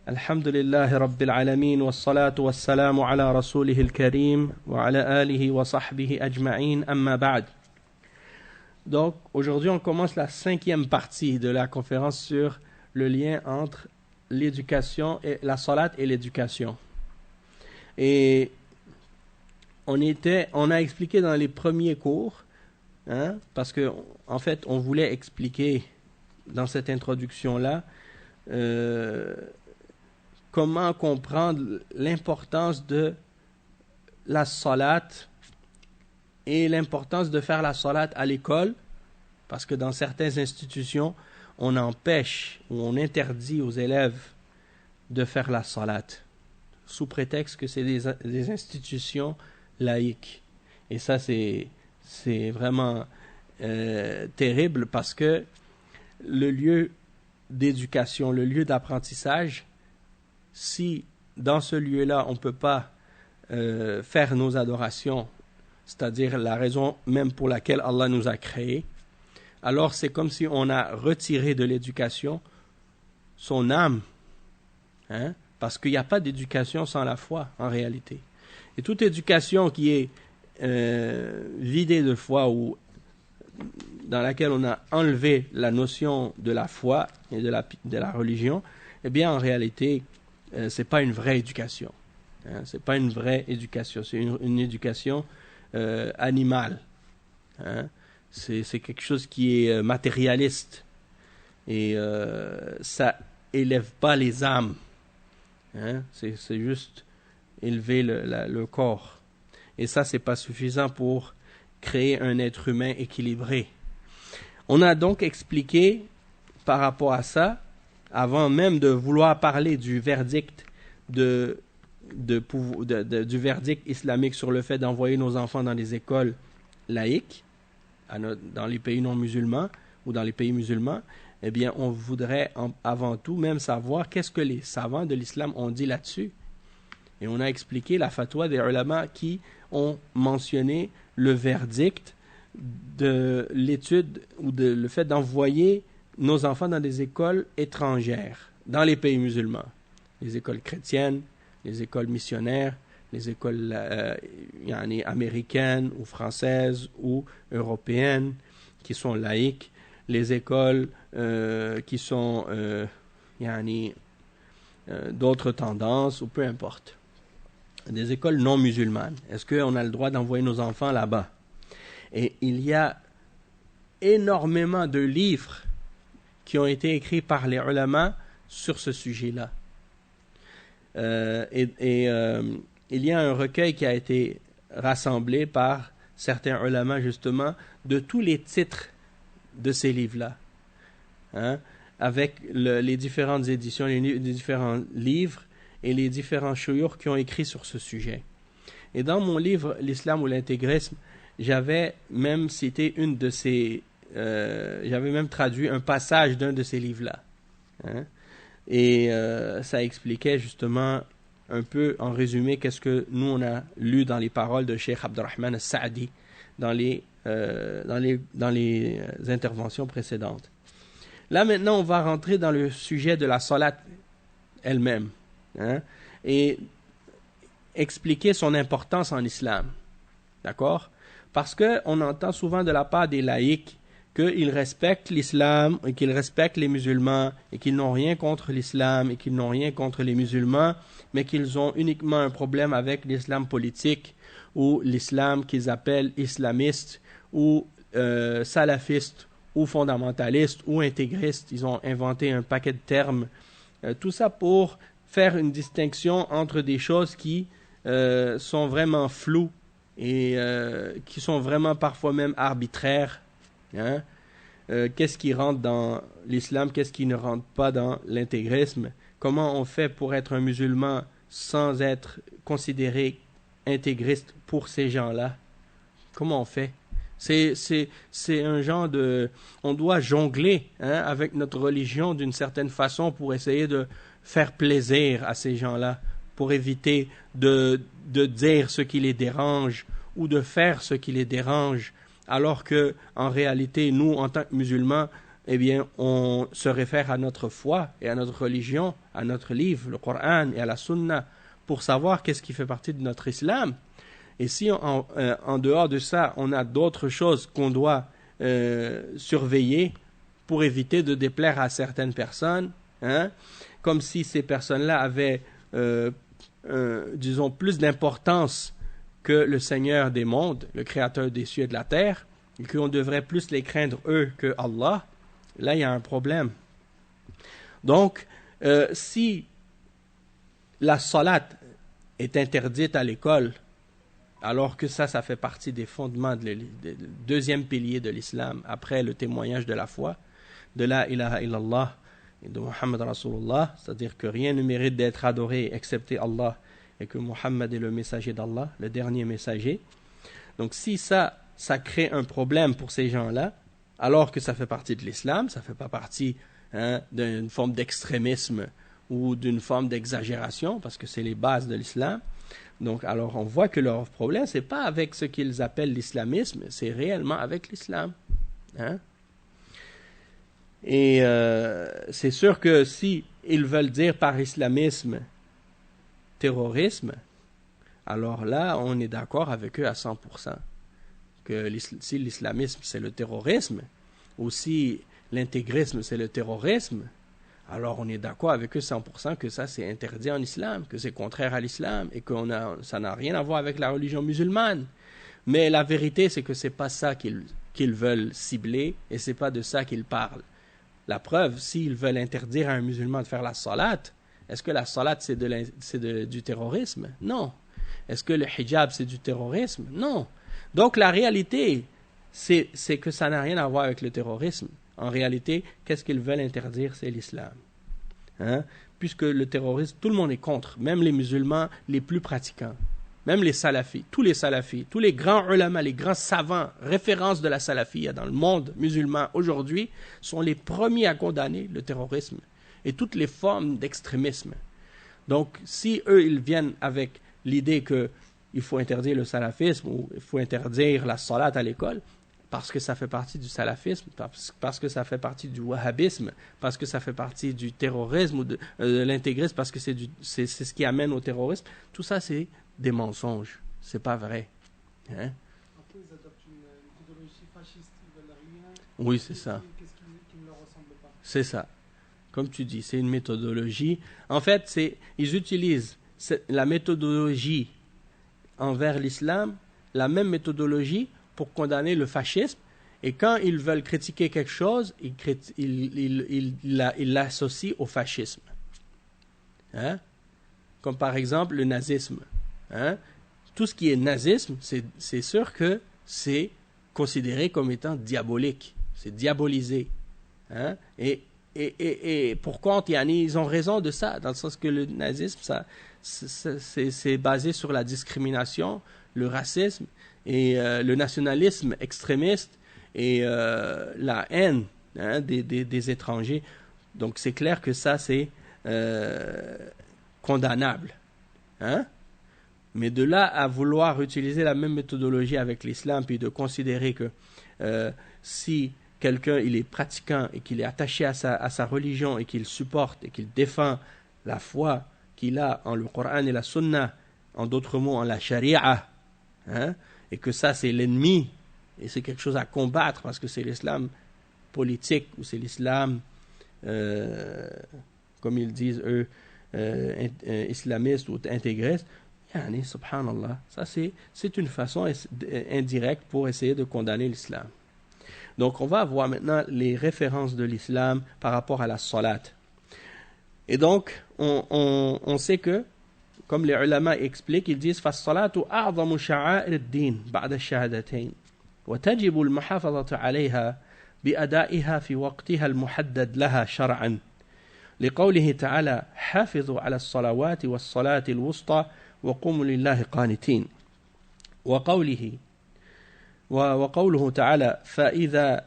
الحمد لله رب العالمين والصلاة والسلام على رسوله الكريم وعلى آله وصحبه أجمعين أما بعد. Donc aujourd'hui on commence la 5e partie de la conférence sur le lien entre l'éducation et la salat et l'éducation. Et on a expliqué dans les premiers cours, parce que en fait on voulait expliquer dans cette introduction-là comment comprendre l'importance de la salat et l'importance de faire la salat à l'école, parce que dans certaines institutions, on empêche ou on interdit aux élèves de faire la salat, sous prétexte que c'est des institutions laïques. Et ça, c'est vraiment terrible, parce que le lieu d'éducation, le lieu d'apprentissage, si dans ce lieu-là, on ne peut pas faire nos adorations, c'est-à-dire la raison même pour laquelle Allah nous a créés, alors c'est comme si on a retiré de l'éducation son âme, parce qu'il n'y a pas d'éducation sans la foi, en réalité. Et toute éducation qui est vidée de foi ou dans laquelle on a enlevé la notion de la foi et de la religion, eh bien, en réalité, c'est pas une vraie éducation. C'est pas une vraie éducation. C'est une éducation animale. C'est quelque chose qui est matérialiste. Et ça élève pas les âmes. C'est juste élever le corps. Et ça, c'est pas suffisant pour créer un être humain équilibré. On a donc expliqué par rapport à ça, avant même de vouloir parler du verdict du verdict islamique sur le fait d'envoyer nos enfants dans des écoles laïques, dans les pays non musulmans ou dans les pays musulmans, eh bien, on voudrait avant tout même savoir qu'est-ce que les savants de l'islam ont dit là-dessus. Et on a expliqué la fatwa des ulama qui ont mentionné le verdict de l'étude ou le fait d'envoyer nos enfants dans des écoles étrangères, dans les pays musulmans. Les écoles chrétiennes, les écoles missionnaires, les écoles américaines ou françaises ou européennes qui sont laïques, les écoles qui sont d'autres tendances ou peu importe. Des écoles non musulmanes. Est-ce qu'on a le droit d'envoyer nos enfants là-bas? Et il y a énormément de livres qui ont été écrits par les ulama sur ce sujet-là. Il y a un recueil qui a été rassemblé par certains ulama, justement, de tous les titres de ces livres-là, avec les différentes éditions, les différents livres et les différents shuyukh qui ont écrit sur ce sujet. Et dans mon livre « L'islam ou l'intégrisme », j'avais même cité j'avais même traduit un passage d'un de ces livres-là. Et ça expliquait justement un peu en résumé qu'est-ce que nous on a lu dans les paroles de Cheikh Abdurrahman al-Sa'di dans les interventions précédentes. Là maintenant on va rentrer dans le sujet de la salat elle-même, et expliquer son importance en islam. D'accord? Parce qu'on entend souvent de la part des laïcs qu'ils respectent l'islam et qu'ils respectent les musulmans et qu'ils n'ont rien contre l'islam et qu'ils n'ont rien contre les musulmans, mais qu'ils ont uniquement un problème avec l'islam politique ou l'islam qu'ils appellent islamiste ou salafiste ou fondamentaliste ou intégriste. Ils ont inventé un paquet de termes. Tout ça pour faire une distinction entre des choses qui sont vraiment floues et qui sont vraiment parfois même arbitraires. Qu'est-ce qui rentre dans l'islam, qu'est-ce qui ne rentre pas dans l'intégrisme, comment on fait pour être un musulman sans être considéré intégriste pour ces gens-là, comment on fait? C'est un genre de... On doit jongler avec notre religion d'une certaine façon pour essayer de faire plaisir à ces gens-là, pour éviter de dire ce qui les dérange ou de faire ce qui les dérange, alors que en réalité, nous, en tant que musulmans, eh bien, on se réfère à notre foi et à notre religion, à notre livre, le Coran et à la Sunna, pour savoir qu'est-ce qui fait partie de notre islam. Et si en dehors de ça, on a d'autres choses qu'on doit surveiller pour éviter de déplaire à certaines personnes, hein, comme si ces personnes-là avaient, disons, plus d'importance que le Seigneur des mondes, le Créateur des cieux et de la terre, et qu'on devrait plus les craindre eux que Allah, là il y a un problème. Donc, si la salat est interdite à l'école, alors que ça fait partie des fondements du deuxième pilier de l'islam, après le témoignage de la foi, de la ilaha illallah et de Muhammad Rasulullah, c'est-à-dire que rien ne mérite d'être adoré excepté Allah, et que Muhammad est le messager d'Allah, le dernier messager. Donc si ça crée un problème pour ces gens-là, alors que ça fait partie de l'islam, ça ne fait pas partie d'une forme d'extrémisme ou d'une forme d'exagération, parce que c'est les bases de l'islam. Donc alors on voit que leur problème, ce n'est pas avec ce qu'ils appellent l'islamisme, c'est réellement avec l'islam. Hein? Et c'est sûr que si ils veulent dire par islamisme terrorisme, alors là on est d'accord avec eux à 100%. Que si l'islamisme c'est le terrorisme, ou si l'intégrisme c'est le terrorisme, alors on est d'accord avec eux 100% que ça c'est interdit en islam, que c'est contraire à l'islam, et que ça n'a rien à voir avec la religion musulmane. Mais la vérité c'est que c'est pas ça qu'ils veulent cibler, et c'est pas de ça qu'ils parlent. La preuve, s'ils veulent interdire à un musulman de faire la salat, est-ce que la salat c'est du terrorisme? Non. Est-ce que le hijab c'est du terrorisme? Non. Donc la réalité, c'est que ça n'a rien à voir avec le terrorisme. En réalité, qu'est-ce qu'ils veulent interdire? C'est l'islam. Hein? Puisque le terrorisme, tout le monde est contre, même les musulmans les plus pratiquants, même les salafis, tous les grands ulama, les grands savants, références de la salafia dans le monde musulman aujourd'hui, sont les premiers à condamner le terrorisme et toutes les formes d'extrémisme. Donc, si eux, ils viennent avec l'idée qu'il faut interdire le salafisme ou il faut interdire la salat à l'école, parce que ça fait partie du salafisme, parce que ça fait partie du wahhabisme, parce que ça fait partie du terrorisme ou de l'intégrisme, parce que c'est ce qui amène au terrorisme, tout ça, c'est des mensonges. C'est pas vrai. Hein? Après, ils adoptent une méthodologie fasciste, ils veulent rien. Oui, c'est ça. Qu'est-ce qui ne leur ressemble pas? C'est ça. Comme tu dis, c'est une méthodologie. En fait, ils utilisent la méthodologie envers l'islam, la même méthodologie pour condamner le fascisme. Et quand ils veulent critiquer quelque chose, ils l'associent au fascisme. Hein? Comme par exemple le nazisme. Hein? Tout ce qui est nazisme, c'est sûr que c'est considéré comme étant diabolique. C'est diabolisé. Hein? Et pour contre, ils ont raison de ça, dans le sens que le nazisme, c'est basé sur la discrimination, le racisme et le nationalisme extrémiste et la haine, hein, des étrangers. Donc c'est clair que ça, c'est condamnable. Hein? Mais de là à vouloir utiliser la même méthodologie avec l'islam, puis de considérer que si quelqu'un il est pratiquant et qu'il est attaché à sa religion et qu'il supporte et qu'il défend la foi qu'il a en le Coran et la Sunna, en d'autres mots en la Sharia, hein, et que ça c'est l'ennemi et c'est quelque chose à combattre parce que c'est l'islam politique ou c'est l'islam, comme ils disent eux, islamiste ou intégriste, yani, subhanallah, ça c'est une façon indirecte pour essayer de condamner l'islam. Donc on va voir maintenant les références de l'islam par rapport à la salat. Et donc on sait que, comme les ulama expliquent, ils disent فَالصَّلَاةُ أَعْظَمُ شَعَائِرِ الدِّينِ بَعْدَ الشَّهَادَتَيْنِ وتجب المحافظة عليها بأدائها في وقتها المحدد لها شرعا لقوله تعالى حافظوا على الصلوات والصلاة الوسطى وقوموا لله قانتين وقوله تعالى فإذا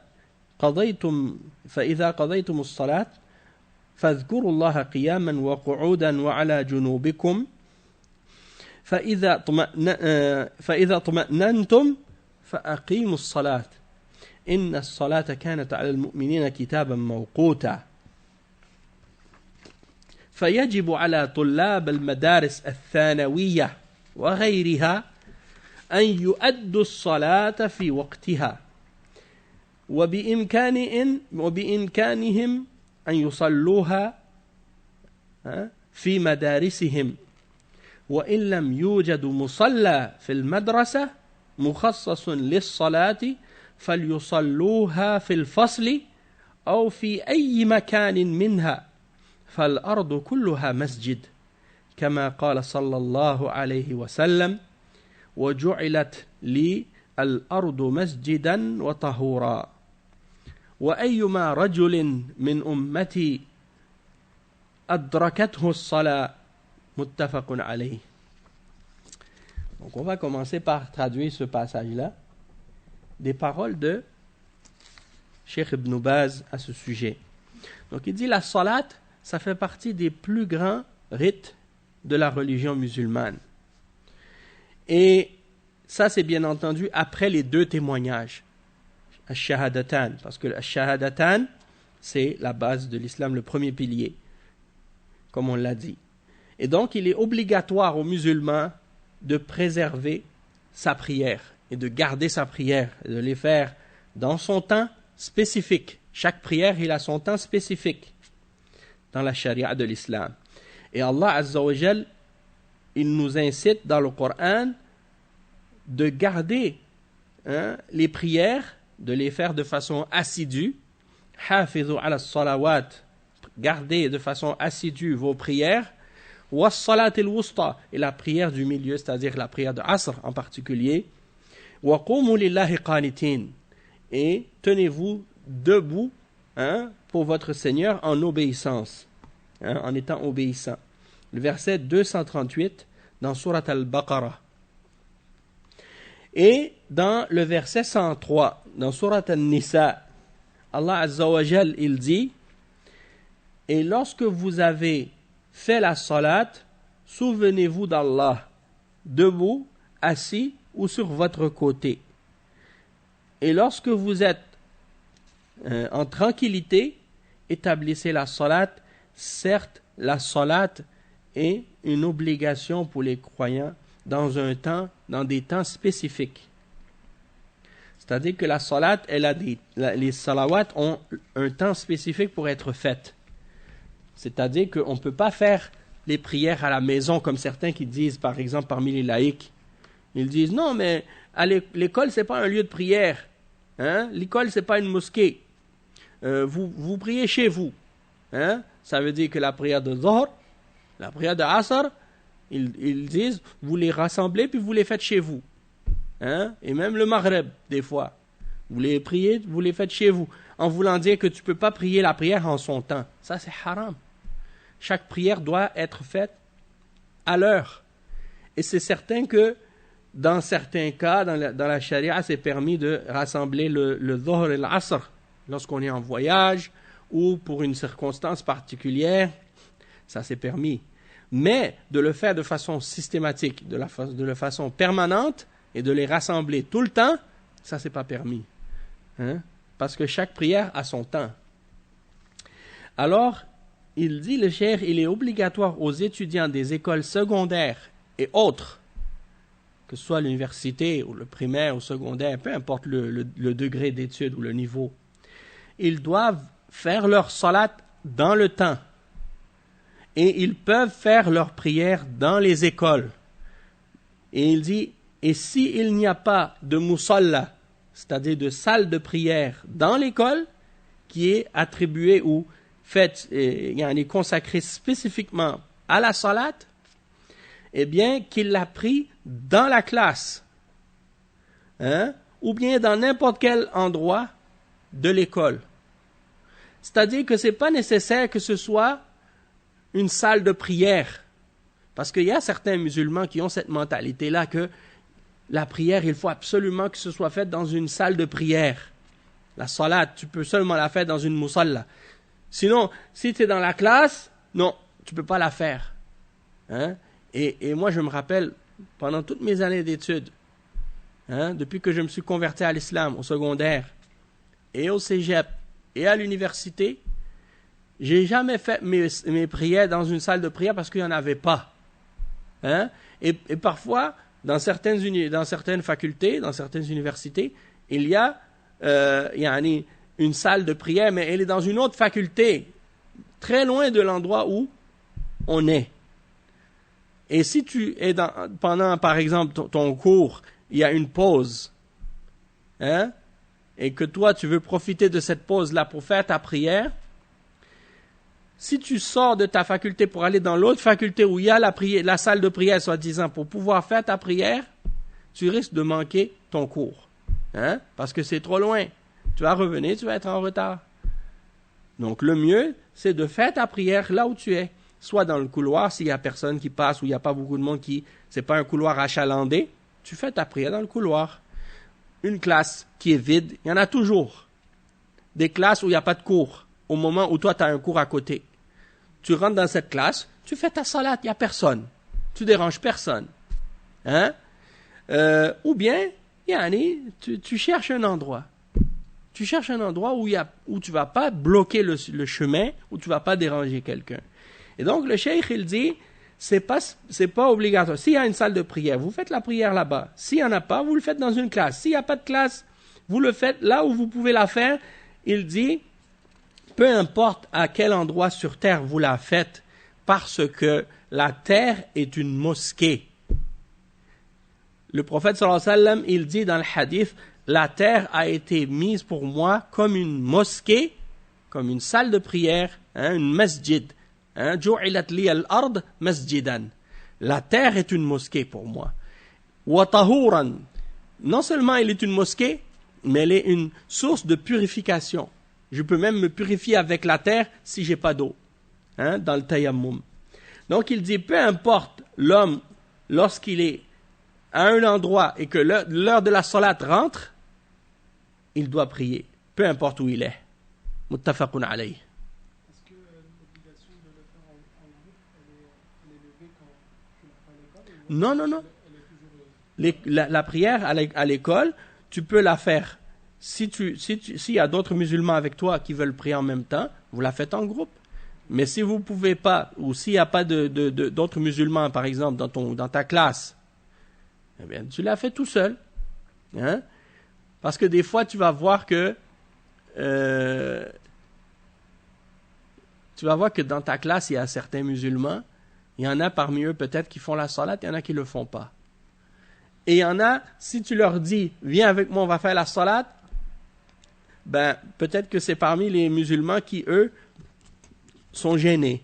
قضيتم الصلاة فاذكروا الله قياما وقعودا وعلى جنوبكم فإذا اطمأننتم فأقيموا الصلاة إن الصلاة كانت على المؤمنين كتابا موقوتا فيجب على طلاب المدارس الثانوية وغيرها أن يؤدوا الصلاة في وقتها وبإمكانهم أن يصلوها في مدارسهم وإن لم يوجد مصلى في المدرسة مخصص للصلاة فليصلوها في الفصل أو في أي مكان منها فالأرض كلها مسجد كما قال صلى الله عليه وسلم وجعلت لي الأرض مسجدا وطهورا وأيما رجل من أمتي أدركته الصلاة متفق عليه. Donc on va commencer par traduire ce passage-là, des paroles de Cheikh Ibn Baz à ce sujet. Donc il dit la salat, ça fait partie des plus grands rites de la religion musulmane. Et ça c'est bien entendu après les deux témoignages, Ash-Shahadatan, parce que Ash-Shahadatan c'est la base de l'islam, le premier pilier, comme on l'a dit. Et donc il est obligatoire aux musulmans de préserver sa prière et de garder sa prière, et de les faire dans son temps spécifique. Chaque prière, il a son temps spécifique dans la charia de l'islam. Et Allah Azza wa Jal, il nous incite dans le Coran de garder les prières, de les faire de façon assidue. Hafizu ala salawat, gardez de façon assidue vos prières. Was-salat al-wusta, et la prière du milieu, c'est-à-dire la prière de Asr en particulier. Wa qumu lillahi qanitin, et tenez-vous debout pour votre Seigneur en obéissance, en étant obéissant. Le verset 238 dans Surat al-Baqarah. Et dans le verset 103 dans Surat al-Nisa, Allah Azza wa Jal, il dit: et lorsque vous avez fait la salat, souvenez-vous d'Allah, debout, assis ou sur votre côté. Et lorsque vous êtes en tranquillité, établissez la salat. Certes, la salat est une obligation pour les croyants dans des temps spécifiques. C'est-à-dire que la salat, les salawats ont un temps spécifique pour être faites. C'est-à-dire qu'on ne peut pas faire les prières à la maison comme certains qui disent, par exemple, parmi les laïcs. Ils disent, non, mais l'école, ce n'est pas un lieu de prière. L'école, ce n'est pas une mosquée. Vous priez chez vous. Ça veut dire que la prière de Zohr, la prière de Asr, ils disent, vous les rassemblez puis vous les faites chez vous. Et même le Maghreb, des fois. Vous les priez, vous les faites chez vous. En voulant dire que tu ne peux pas prier la prière en son temps. Ça, c'est haram. Chaque prière doit être faite à l'heure. Et c'est certain que dans certains cas, dans la charia, c'est permis de rassembler le Dhuhr et l'Asr lorsqu'on est en voyage ou pour une circonstance particulière. Ça, c'est permis. Mais de le faire de façon systématique, de la façon permanente et de les rassembler tout le temps, ça, c'est pas permis. Parce que chaque prière a son temps. Alors, il dit, le cheikh, il est obligatoire aux étudiants des écoles secondaires et autres, que ce soit l'université ou le primaire ou secondaire, peu importe le degré d'études ou le niveau, ils doivent faire leur salat dans le temps. Et ils peuvent faire leur prière dans les écoles. Et il dit, et s'il n'y a pas de musalla, c'est-à-dire de salle de prière dans l'école, qui est attribuée ou faite, consacrée spécifiquement à la salat, eh bien, qu'il l'a pris dans la classe, ou bien dans n'importe quel endroit de l'école. C'est-à-dire que ce n'est pas nécessaire que ce soit une salle de prière, parce qu'il y a certains musulmans qui ont cette mentalité-là que la prière, il faut absolument que ce soit fait dans une salle de prière. La salat, tu peux seulement la faire dans une musalla. Sinon, si tu es dans la classe, non, tu ne peux pas la faire. Et moi, je me rappelle, pendant toutes mes années d'études, depuis que je me suis converti à l'islam au secondaire, et au cégep et à l'université, j'ai jamais fait mes prières dans une salle de prière parce qu'il n'y en avait pas. Hein? Et parfois, dans certaines facultés, dans certaines universités, il y a une salle de prière, mais elle est dans une autre faculté, très loin de l'endroit où on est. Et si tu es pendant, par exemple, ton cours, il y a une pause, hein, et que toi, tu veux profiter de cette pause-là pour faire ta prière, si tu sors de ta faculté pour aller dans l'autre faculté où il y a la salle de prière, soi-disant, pour pouvoir faire ta prière, tu risques de manquer ton cours. Hein? Parce que c'est trop loin. Tu vas revenir, tu vas être en retard. Donc, le mieux, c'est de faire ta prière là où tu es. Soit dans le couloir, s'il n'y a personne qui passe, ou il n'y a pas beaucoup de monde c'est pas un couloir achalandé, tu fais ta prière dans le couloir. Une classe qui est vide, il y en a toujours. Des classes où il n'y a pas de cours, au moment où toi, tu as un cours à côté. Tu rentres dans cette classe, tu fais ta salat, il n'y a personne. Tu déranges personne. Hein? Ou bien, tu cherches un endroit. Tu cherches un endroit où tu ne vas pas bloquer le chemin, où tu ne vas pas déranger quelqu'un. Et donc, le cheikh, il dit, c'est pas obligatoire. S'il y a une salle de prière, vous faites la prière là-bas. S'il n'y en a pas, vous le faites dans une classe. S'il n'y a pas de classe, vous le faites là où vous pouvez la faire. Il dit, peu importe à quel endroit sur terre vous la faites, parce que la terre est une mosquée. Le prophète sallallahu alayhi wa sallam, il dit dans le hadith, la terre a été mise pour moi comme une mosquée, comme une salle de prière, une masjid. Ju'ilat li al-ard masjidan. La terre est une mosquée pour moi. Wa tahuran. Non seulement elle est une mosquée, mais elle est une source de purification. Je peux même me purifier avec la terre si j'ai pas d'eau. Dans le tayammum. Donc il dit, peu importe l'homme, lorsqu'il est à un endroit et que l'heure de la salat rentre, il doit prier, peu importe où il est. Muttafaqun alayh. Est-ce que l'obligation de le faire en groupe, elle est levée quand tu l'as pas à l'école? Non. Elle est toujours... La prière à l'école, tu peux la faire. S'il y a d'autres musulmans avec toi qui veulent prier en même temps, vous la faites en groupe. Mais si vous ne pouvez pas, ou s'il n'y a pas d'autres musulmans, par exemple, dans ta classe, eh bien, tu la fais tout seul. Hein? Parce que des fois, tu vas voir que dans ta classe, il y a certains musulmans. Il y en a parmi eux peut-être qui font la salat, il y en a qui ne le font pas. Et il y en a, si tu leur dis, viens avec moi, on va faire la salat, ben, peut-être que c'est parmi les musulmans qui, eux, sont gênés.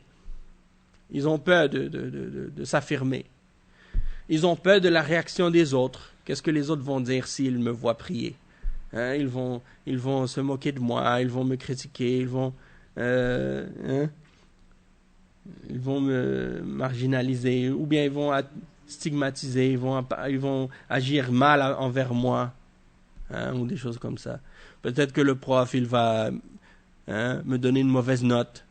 Ils ont peur de s'affirmer. Ils ont peur de la réaction des autres. Qu'est-ce que les autres vont dire s'ils me voient prier? Ils vont se moquer de moi, ils vont me critiquer, ils vont me marginaliser, ou bien ils vont stigmatiser, ils vont agir mal envers moi, ou des choses comme ça. Peut-être que le prof, il va me donner une mauvaise note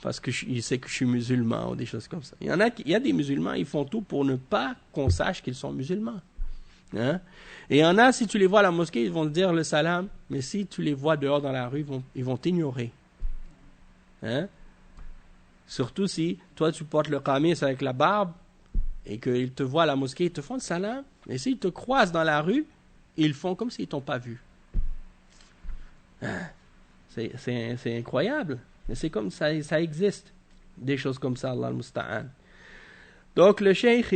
parce qu'il sait que je suis musulman ou des choses comme ça. Il y a des musulmans, ils font tout pour ne pas qu'on sache qu'ils sont musulmans. Et il y en a, si tu les vois à la mosquée, ils vont te dire le salam, mais si tu les vois dehors dans la rue, ils vont t'ignorer. Surtout si toi tu portes le qamis avec la barbe et qu'ils te voient à la mosquée, ils te font le salam, mais s'ils te croisent dans la rue, ils font comme s'ils ne t'ont pas vu. C'est incroyable, mais c'est comme ça existe. Des choses comme ça, Allah al-Musta'an. Donc le cheikh,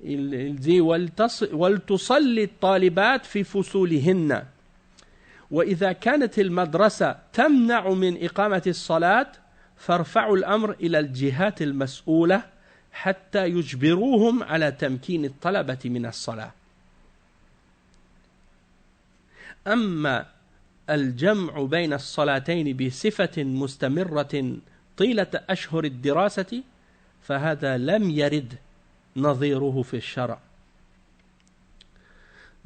il dit وَلْتُصَلِّ الطَّالِبَاتِ فِي فُصُولِهِنَّ وَإِذَا كَانَتِ الْمَدْرَسَةِ تَمْنَعُ مِنْ إِقَامَةِ الصَّلَاةِ فَارْفَعُوا الْأَمْرَ إِلَى الْجِهَاتِ الْمَسْئُولَةِ حَتَّى يُجْبِرُوهُمْ عَلَى تَمْكِينِ الطَّلَبَةِ مِنَ الصَّلَاةِ أما الجمع بين الصلاتين بصفة مستمرة طيلة أشهر الدراسة فهذا لم يرد نظيره في الشرع.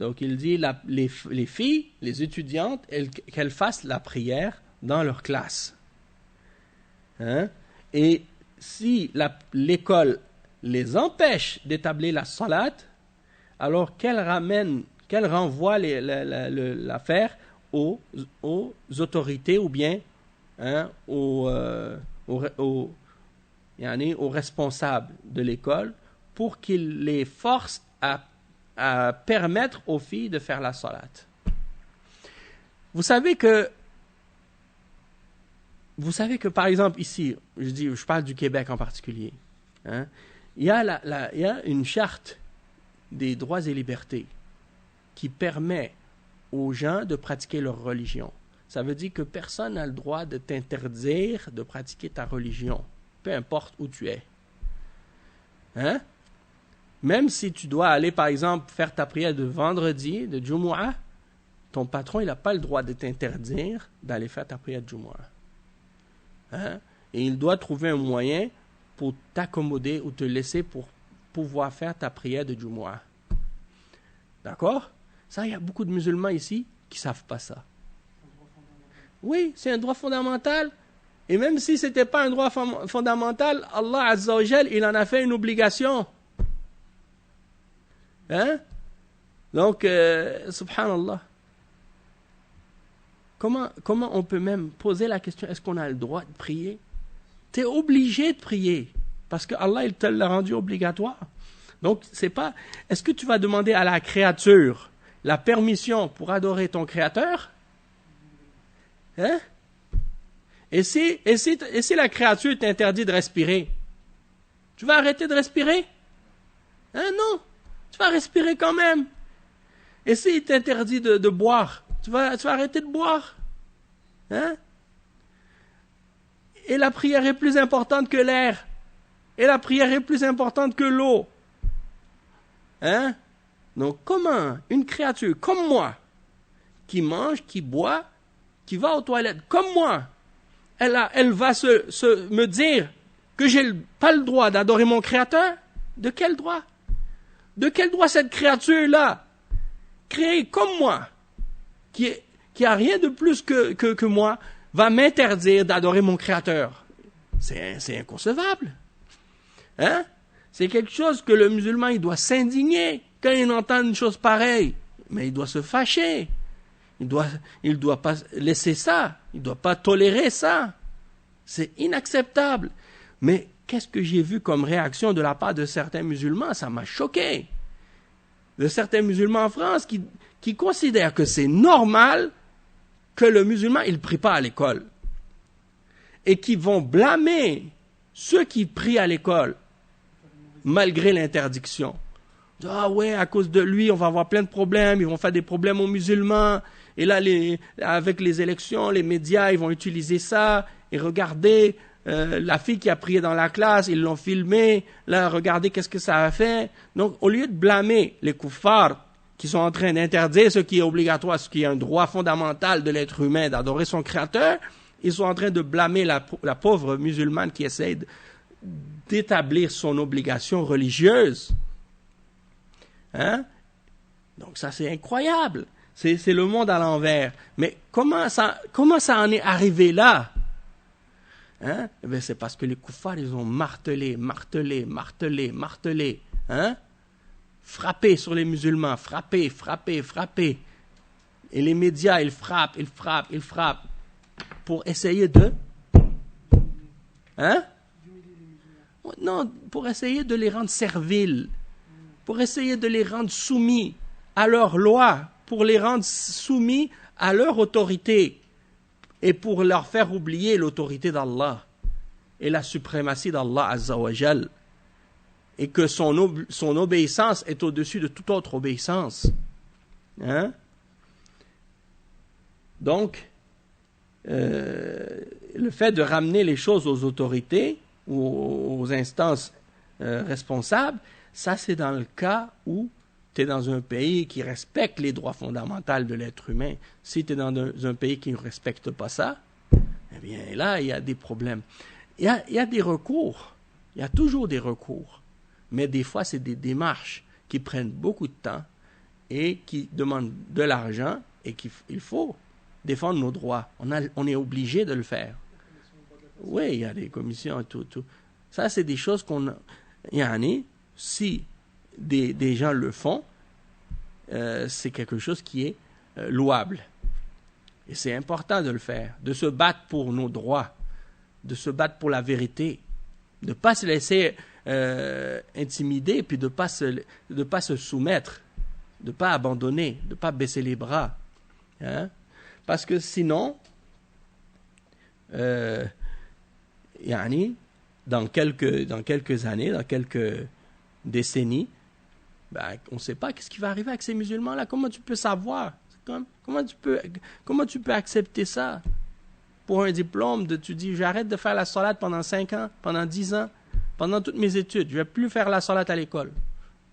Donc il dit les filles, les étudiantes, qu'elles fassent la prière dans leur classe. Et si l'école les empêche d'établir la salat, alors qu'elle renvoie l'affaire aux autorités ou bien aux responsables de l'école pour qu'ils les forcent à permettre aux filles de faire la salat. Vous savez que par exemple ici, je parle du Québec en particulier, il y a une charte des droits et libertés qui permet aux gens de pratiquer leur religion. Ça veut dire que personne n'a le droit de t'interdire de pratiquer ta religion, peu importe où tu es. Même si tu dois aller, par exemple, faire ta prière de vendredi, de Jumu'ah, ton patron, il n'a pas le droit de t'interdire d'aller faire ta prière de Jumu'ah. Et il doit trouver un moyen pour t'accommoder ou te laisser pour pouvoir faire ta prière de Jumu'ah. D'accord? Ça, il y a beaucoup de musulmans ici qui ne savent pas ça. Oui, c'est un droit fondamental. Et même si ce n'était pas un droit fondamental, Allah Azza wa Jal, il en a fait une obligation. Donc, subhanallah. Comment on peut même poser la question, est-ce qu'on a le droit de prier? Tu es obligé de prier, parce que Allah, il te l'a rendu obligatoire. Donc, c'est pas, est-ce que tu vas demander à la créature la permission pour adorer ton créateur? Et si la créature t'interdit de respirer, tu vas arrêter de respirer? Non, tu vas respirer quand même. Et s'il t'interdit de boire, tu vas arrêter de boire? Et la prière est plus importante que l'air. Et la prière est plus importante que l'eau. Donc comment une créature comme moi, qui mange, qui boit, qui va aux toilettes comme moi, elle va me dire que j'ai pas le droit d'adorer mon créateur? De quel droit? De quel droit cette créature-là, créée comme moi, qui a rien de plus que moi, va m'interdire d'adorer mon créateur? C'est inconcevable. C'est quelque chose que le musulman, il doit s'indigner quand il entend une chose pareille. Mais il doit se fâcher. Il doit pas laisser ça. Il doit pas tolérer ça. C'est inacceptable. Mais qu'est-ce que j'ai vu comme réaction de la part de certains musulmans? Ça m'a choqué. De certains musulmans en France qui considèrent que c'est normal que le musulman, il ne prie pas à l'école. Et qui vont blâmer ceux qui prient à l'école, malgré l'interdiction. Ah ouais, à cause de lui, on va avoir plein de problèmes, ils vont faire des problèmes aux musulmans. Et là, avec les élections, les médias, ils vont utiliser ça. Et regardez, la fille qui a prié dans la classe, ils l'ont filmée. Là, regardez qu'est-ce que ça a fait. Donc, au lieu de blâmer les kuffars qui sont en train d'interdire ce qui est obligatoire, ce qui est un droit fondamental de l'être humain d'adorer son créateur, ils sont en train de blâmer la pauvre musulmane qui essaie d'établir son obligation religieuse. Donc ça, c'est incroyable. C'est le monde à l'envers. Mais comment ça en est arrivé là? C'est parce que les kuffars, ils ont martelé. Frappé sur les musulmans, frappé. Et les médias, ils frappent. Pour essayer de... Non, pour essayer de les rendre serviles. Pour essayer de les rendre soumis à leurs lois, pour les rendre soumis à leur autorité, et pour leur faire oublier l'autorité d'Allah et la suprématie d'Allah Azza wa Jal, et que son obéissance est au-dessus de toute autre obéissance. Donc, le fait de ramener les choses aux autorités ou aux instances responsables, ça c'est dans le cas où tu es dans un pays qui respecte les droits fondamentaux de l'être humain. Si tu es dans un pays qui ne respecte pas ça, eh bien là, il y a des problèmes. Il y a des recours. Il y a toujours des recours. Mais des fois, c'est des démarches qui prennent beaucoup de temps et qui demandent de l'argent et qu'il faut défendre nos droits. On est obligé de le faire. Oui, il y a des commissions, tout. Ça, c'est des choses si des gens le font, c'est quelque chose qui est louable. Et c'est important de le faire, de se battre pour nos droits, de se battre pour la vérité, de ne pas se laisser intimider, puis de ne pas se soumettre, de ne pas abandonner, de ne pas baisser les bras. Hein? Parce que sinon, dans quelques années, dans quelques décennies, on ne sait pas qu'est-ce qui va arriver avec ces musulmans-là. Comment tu peux savoir? Comment tu peux accepter ça? Pour un diplôme, tu dis, j'arrête de faire la salat pendant 5 ans, pendant 10 ans, pendant toutes mes études. Je ne vais plus faire la salat à l'école.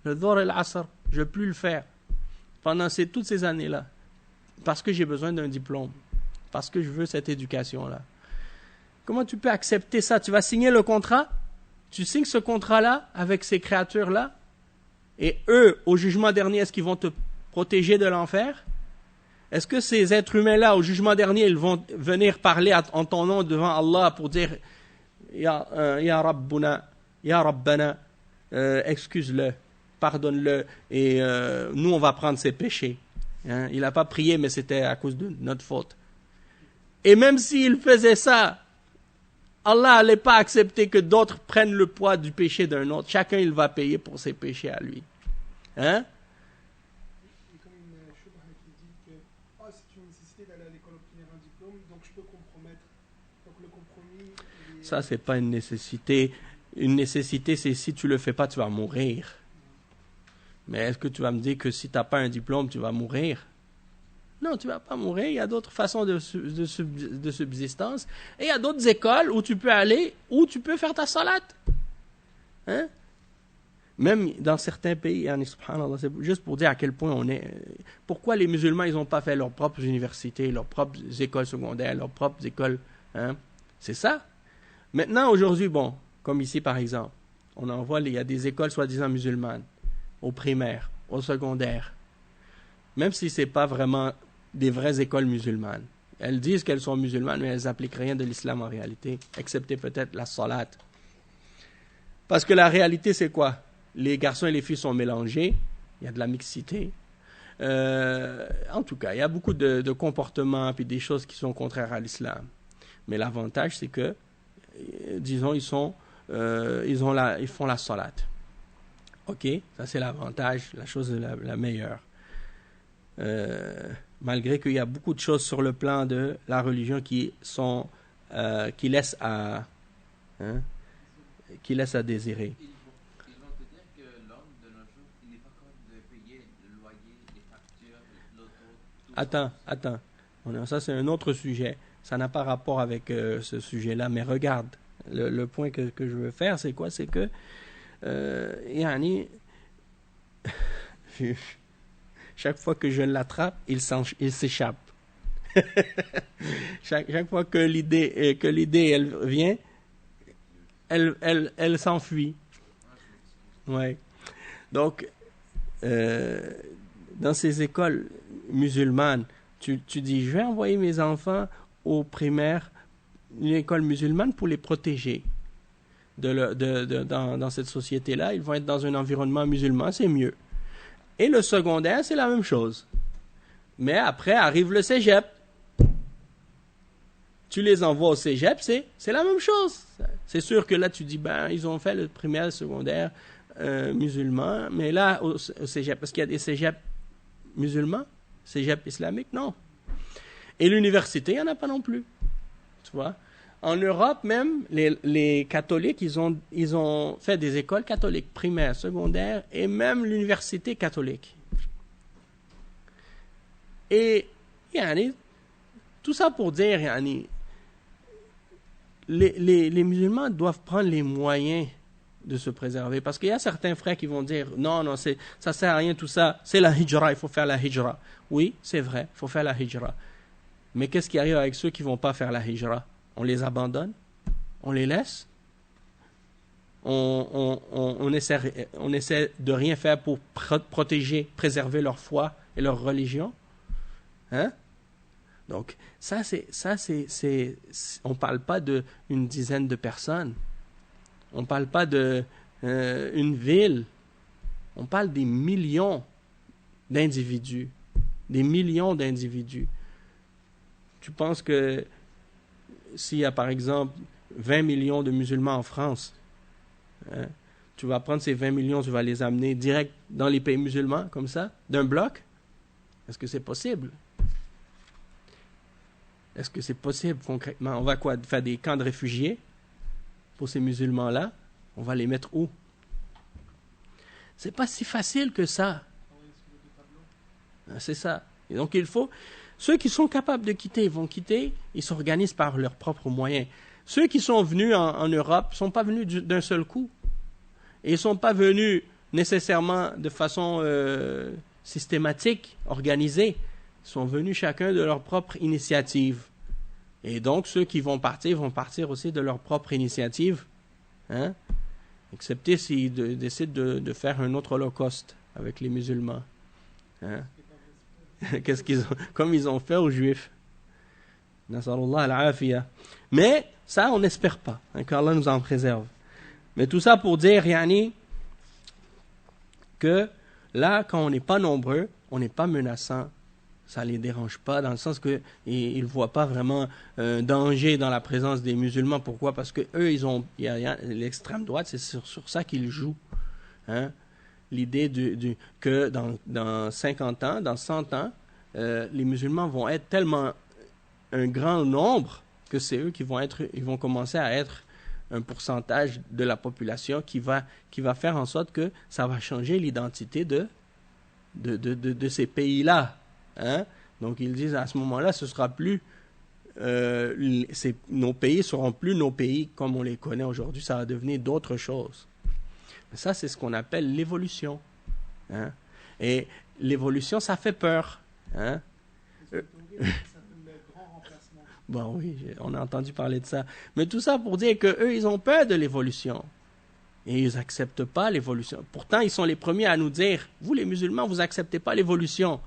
Le dhuhr et l'asr, je ne vais plus le faire. Pendant toutes ces années-là. Parce que j'ai besoin d'un diplôme. Parce que je veux cette éducation-là. Comment tu peux accepter ça? Tu vas signer le contrat? Tu signes ce contrat-là avec ces créatures-là? Et eux, au jugement dernier, est-ce qu'ils vont te protéger de l'enfer? Est-ce que ces êtres humains-là, au jugement dernier, ils vont venir parler en ton nom devant Allah pour dire Ya Rabbuna, Ya Rabbana, excuse-le, pardonne-le, et nous, on va prendre ses péchés. Hein? Il n'a pas prié, mais c'était à cause de notre faute. Et même s'il faisait ça, Allah n'allait pas accepter que d'autres prennent le poids du péché d'un autre. Chacun, il va payer pour ses péchés à lui. Hein? Il y a comme une choubha qui dit que c'est une nécessité d'aller à l'école obtenir un diplôme, donc je peux compromettre. Donc le compromis... Ça, c'est pas une nécessité. Une nécessité, c'est si tu le fais pas, tu vas mourir. Mais est-ce que tu vas me dire que si tu n'as pas un diplôme, tu vas mourir? Non, tu ne vas pas mourir. Il y a d'autres façons de subsistance. Et il y a d'autres écoles où tu peux aller, où tu peux faire ta salat. Hein? Même dans certains pays, subhanallah, c'est juste pour dire à quel point on est... Pourquoi les musulmans, ils n'ont pas fait leurs propres universités, leurs propres écoles secondaires, leurs propres écoles... Hein? C'est ça. Maintenant, aujourd'hui, comme ici par exemple, on en voit, il y a des écoles soi-disant musulmanes, au primaire, au secondaire. Même si ce n'est pas vraiment des vraies écoles musulmanes. Elles disent qu'elles sont musulmanes, mais elles n'appliquent rien de l'islam en réalité, excepté peut-être la salat. Parce que la réalité, c'est quoi? Les garçons et les filles sont mélangés, il y a de la mixité. En tout cas, il y a beaucoup de comportements et des choses qui sont contraires à l'islam. Mais l'avantage, c'est que, disons, ils font la salat. Ok, ça c'est l'avantage, la chose la meilleure. Malgré qu'il y a beaucoup de choses sur le plan de la religion qui laissent à désirer. Ils vont te dire que l'homme de nos jours, il n'est pas capable de payer le loyer, les factures, l'auto. Attends. Ça c'est un autre sujet. Ça n'a pas rapport avec ce sujet-là. Mais regarde, le point que je veux faire, c'est quoi? C'est que chaque fois que je l'attrape, il s'échappe. chaque fois que l'idée elle vient, elle s'enfuit. Ouais. Donc, dans ces écoles musulmanes, tu dis, je vais envoyer mes enfants au primaire, une école musulmane pour les protéger. Dans cette société-là, ils vont être dans un environnement musulman, c'est mieux. Et le secondaire, c'est la même chose. Mais après, arrive le cégep. Tu les envoies au cégep, c'est la même chose. C'est sûr que là, tu dis, ils ont fait le primaire, le secondaire musulman, mais là, au cégep, parce qu'il y a des cégeps musulmans, cégep islamique, non. Et l'université, il n'y en a pas non plus. Tu vois? En Europe même, les catholiques, ils ont fait des écoles catholiques, primaires, secondaires, et même l'université catholique. Et, tout ça pour dire, les musulmans doivent prendre les moyens de se préserver. Parce qu'il y a certains frères qui vont dire, non, ça ne sert à rien tout ça, c'est la hijra, il faut faire la hijra. Oui, c'est vrai, il faut faire la hijra. Mais qu'est-ce qui arrive avec ceux qui ne vont pas faire la hijra? On les abandonne? On les laisse? On essaie de rien faire pour protéger, préserver leur foi et leur religion? Hein? Donc, on ne parle pas d'une dizaine de personnes. On ne parle pas d'une ville. On parle des millions d'individus. Des millions d'individus. tu penses que s'il y a par exemple 20 millions de musulmans en France, hein, tu vas prendre ces 20 millions, tu vas les amener direct dans les pays musulmans, comme ça, d'un bloc? Est-ce que c'est possible? Est-ce que c'est possible concrètement? On va quoi? Faire des camps de réfugiés pour ces musulmans-là? On va les mettre où? C'est pas si facile que ça. C'est ça. Et donc il faut... Ceux qui sont capables de quitter, ils vont quitter, ils s'organisent par leurs propres moyens. Ceux qui sont venus en Europe ne sont pas venus d'un seul coup. Et ils ne sont pas venus nécessairement de façon systématique, organisée. Ils sont venus chacun de leur propre initiative. Et donc ceux qui vont partir aussi de leur propre initiative. Hein? Excepté s'ils décident de faire un autre holocauste avec les musulmans. Hein? Qu'est-ce qu'ils ont, comme ils ont fait aux Juifs. Nasarullah al-afiya. Mais ça, on n'espère pas, hein, qu'Allah nous en préserve. Mais tout ça pour dire, yani, que là, quand on n'est pas nombreux, on n'est pas menaçant. Ça ne les dérange pas, dans le sens qu'ils ne voient pas vraiment un danger dans la présence des musulmans. Pourquoi? Parce que eux, l'extrême droite, c'est sur ça qu'ils jouent. Hein? L'idée que dans 50 ans, dans 100 ans, les musulmans vont être tellement un grand nombre que c'est eux ils vont commencer à être un pourcentage de la population qui va faire en sorte que ça va changer l'identité de ces pays-là. Hein? Donc ils disent à ce moment-là, ce sera plus nos pays seront plus nos pays comme on les connaît aujourd'hui, ça va devenir d'autres choses. Ça, c'est ce qu'on appelle l'évolution. Hein? Et l'évolution, ça fait peur. Hein? Bon, oui, on a entendu parler de ça. Mais tout ça pour dire qu'eux, ils ont peur de l'évolution. Et ils n'acceptent pas l'évolution. Pourtant, ils sont les premiers à nous dire, vous les musulmans, vous n'acceptez pas l'évolution.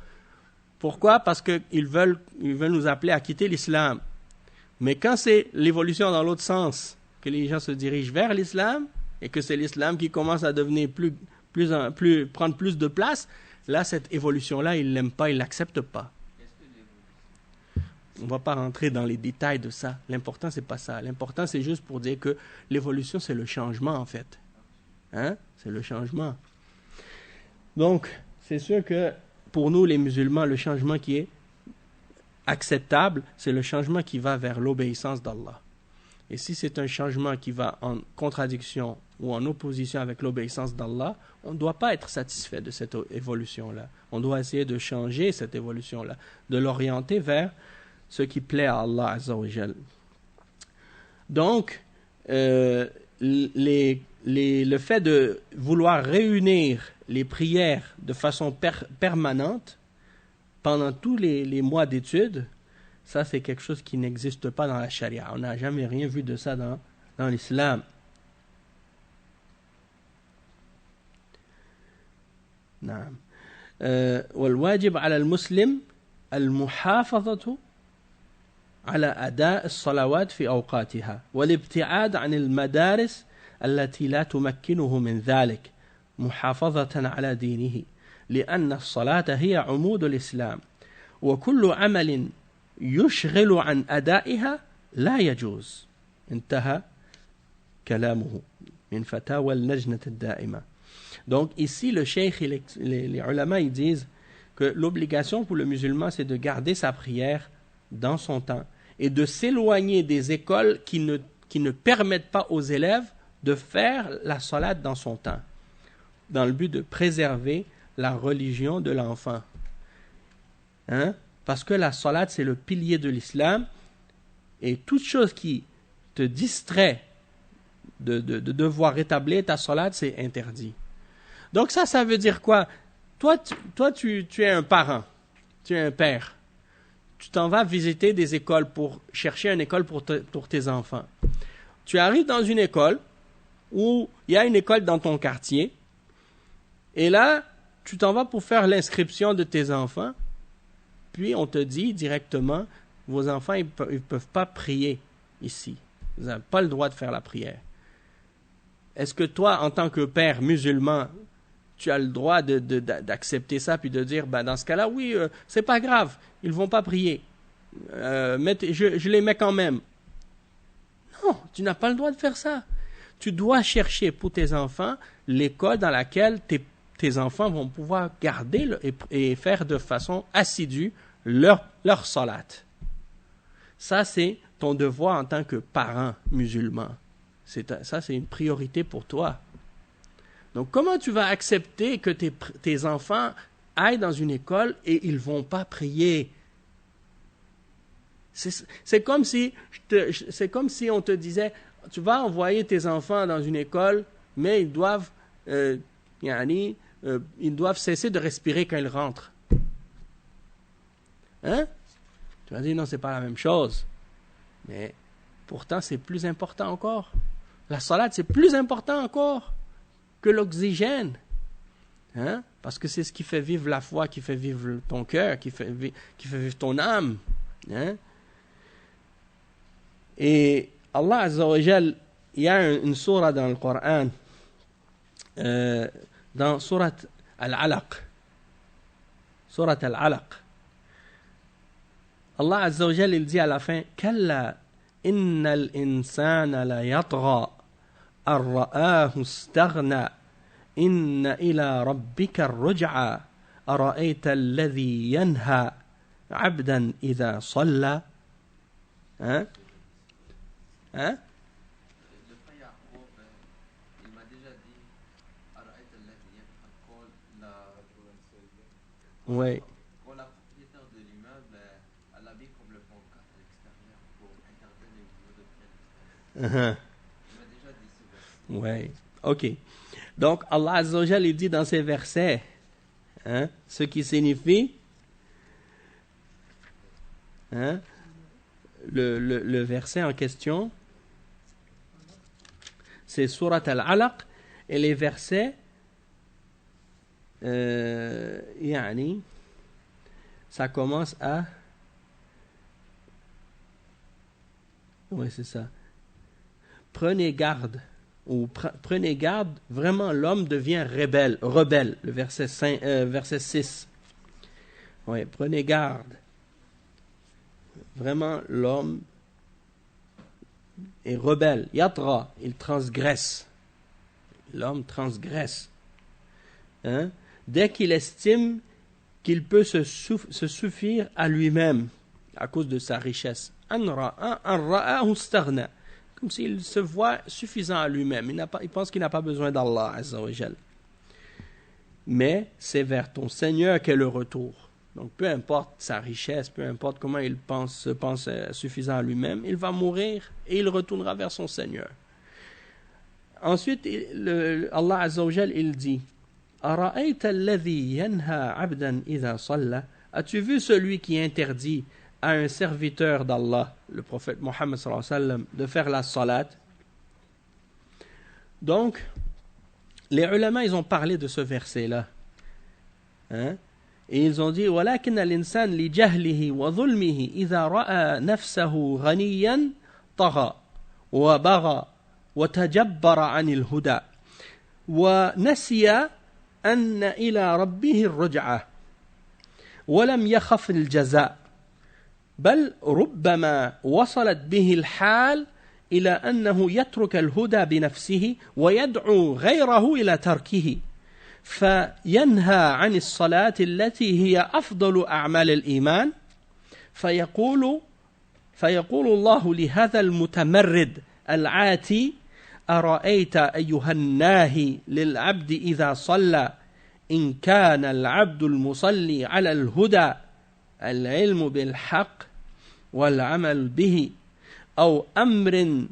Pourquoi? Parce qu'ils veulent nous appeler à quitter l'islam. Mais quand c'est l'évolution dans l'autre sens, que les gens se dirigent vers l'islam, et que c'est l'islam qui commence à devenir prendre plus de place, là, cette évolution-là, ils ne l'aiment pas, ils ne l'acceptent pas. On ne va pas rentrer dans les détails de ça. L'important, c'est pas ça. L'important, c'est juste pour dire que l'évolution, c'est le changement, en fait. Hein? C'est le changement. Donc, c'est sûr que pour nous, les musulmans, le changement qui est acceptable, c'est le changement qui va vers l'obéissance d'Allah. Et si c'est un changement qui va en contradiction ou en opposition avec l'obéissance d'Allah, on ne doit pas être satisfait de cette évolution-là. On doit essayer de changer cette évolution-là, de l'orienter vers ce qui plaît à Allah Azza wa Jal. Donc, le fait de vouloir réunir les prières de façon permanente pendant tous les mois d'études, ça c'est quelque chose qui n'existe pas dans la charia. On n'a jamais rien vu de ça dans l'islam. نعم. والواجب على المسلم المحافظة على أداء الصلوات في أوقاتها والابتعاد عن المدارس التي لا تمكنه من ذلك محافظة على دينه لأن الصلاة هي عمود الإسلام وكل عمل يشغل عن أدائها لا يجوز. انتهى كلامه من فتاوى اللجنة الدائمة. Donc ici le cheikh et les ulama ils disent que l'obligation pour le musulman c'est de garder sa prière dans son temps et de s'éloigner des écoles qui ne permettent pas aux élèves de faire la salat dans son temps, dans le but de préserver la religion de l'enfant. Hein? Parce que la salat, c'est le pilier de l'islam, et toute chose qui te distrait de devoir rétablir ta salat, c'est interdit. Donc ça veut dire quoi? Toi, tu es un parent, tu es un père. Tu t'en vas visiter des écoles pour chercher une école pour tes enfants. Tu arrives dans une école où il y a une école dans ton quartier, et là, tu t'en vas pour faire l'inscription de tes enfants, puis on te dit directement, vos enfants, ils peuvent pas prier ici. Vous n'avez pas le droit de faire la prière. Est-ce que toi, en tant que père musulman, tu as le droit d'accepter ça, puis de dire, ben, dans ce cas-là, oui, c'est pas grave, ils vont pas prier. je les mets quand même. Non, tu n'as pas le droit de faire ça. Tu dois chercher pour tes enfants l'école dans laquelle tes enfants vont pouvoir garder et faire de façon assidue leur salat. Ça, c'est ton devoir en tant que parent musulman. Ça, c'est une priorité pour toi. Donc, comment tu vas accepter que tes enfants aillent dans une école et ils ne vont pas prier? C'est comme si on te disait, tu vas envoyer tes enfants dans une école, mais ils doivent cesser de respirer quand ils rentrent. Hein? Tu vas dire, non, c'est pas la même chose. Mais pourtant, c'est plus important encore. La salade, c'est plus important encore que l'oxygène. Hein? Parce que c'est ce qui fait vivre la foi, qui fait vivre ton cœur, qui fait vivre ton âme. Hein? Et Allah Azza wa Jal, il y a une sourate dans le Coran, dans sourate Al-Alaq. Sourate Al-Alaq. Allah Azza wa Jal, il dit à la fin, Kalla innal insana la yatgha ar-ra'ahu istaghna inna ila rabbika ar-ruj'a ara'ayta alladhi yanha 'abdan idha salla. Hein? Hein? Le frère Yacoub, il m'a déjà dit ara'ayta alladhi yanha Oui. quand la propriétaire de l'immeuble elle habille comme le pancarte à l'extérieur pour interdire les vidéos de pied. Il m'a déjà dit ce verset. Oui. OK. Donc, Allah Azza wa Jal, il dit dans ces versets, hein, ce qui signifie, hein, le verset en question, c'est Surat Al-Alaq, et les versets, ça commence à... Oui, c'est ça. Prenez garde, prenez garde, vraiment l'homme devient rebelle, le verset 6. Oui, prenez garde. Vraiment l'homme est rebelle. Yatra, il transgresse. L'homme transgresse. Hein? Dès qu'il estime qu'il peut se suffire à lui-même à cause de sa richesse. Comme s'il se voit suffisant à lui-même. Il pense qu'il n'a pas besoin d'Allah Azza wa Jal. Mais c'est vers ton Seigneur qu'est le retour. Donc peu importe sa richesse, peu importe comment il se pense suffisant à lui-même, il va mourir et il retournera vers son Seigneur. Ensuite, Allah Azza wa Jal, il dit, Ara'ayta alladhi yanha 'abdan idha salla? As-tu vu celui qui interdit à un serviteur d'Allah, le prophète Mohammed sallallahu alayhi wa sallam, de faire la salat? Donc, les ulama, ils ont parlé de ce verset-là. Hein? Et ils ont dit, وَلَكِنَّ الْإِنسَانِ لِجَهْلِهِ وَظُلْمِهِ إِذَا رَأَى نَفْسَهُ غَنِيًّا طَغَى وَبَغَى وَتَجَبَّرَ عَنِ الْهُدَى وَنَسِيَ أَنَّ إِلَى رَبِّهِ الرُّجْعَةَ وَلَمْ يَخَفْ الْجَزَاءَ بل ربما وصلت به الحال إلى أنه يترك الهدى بنفسه ويدعو غيره إلى تركه فينهى عن الصلاة التي هي أفضل أعمال الإيمان فيقول الله لهذا المتمرد العاتي أرأيت أيها الناهي للعبد إذا صلى إن كان العبد المصلي على الهدى العلم بالحق والعمل به أو أمر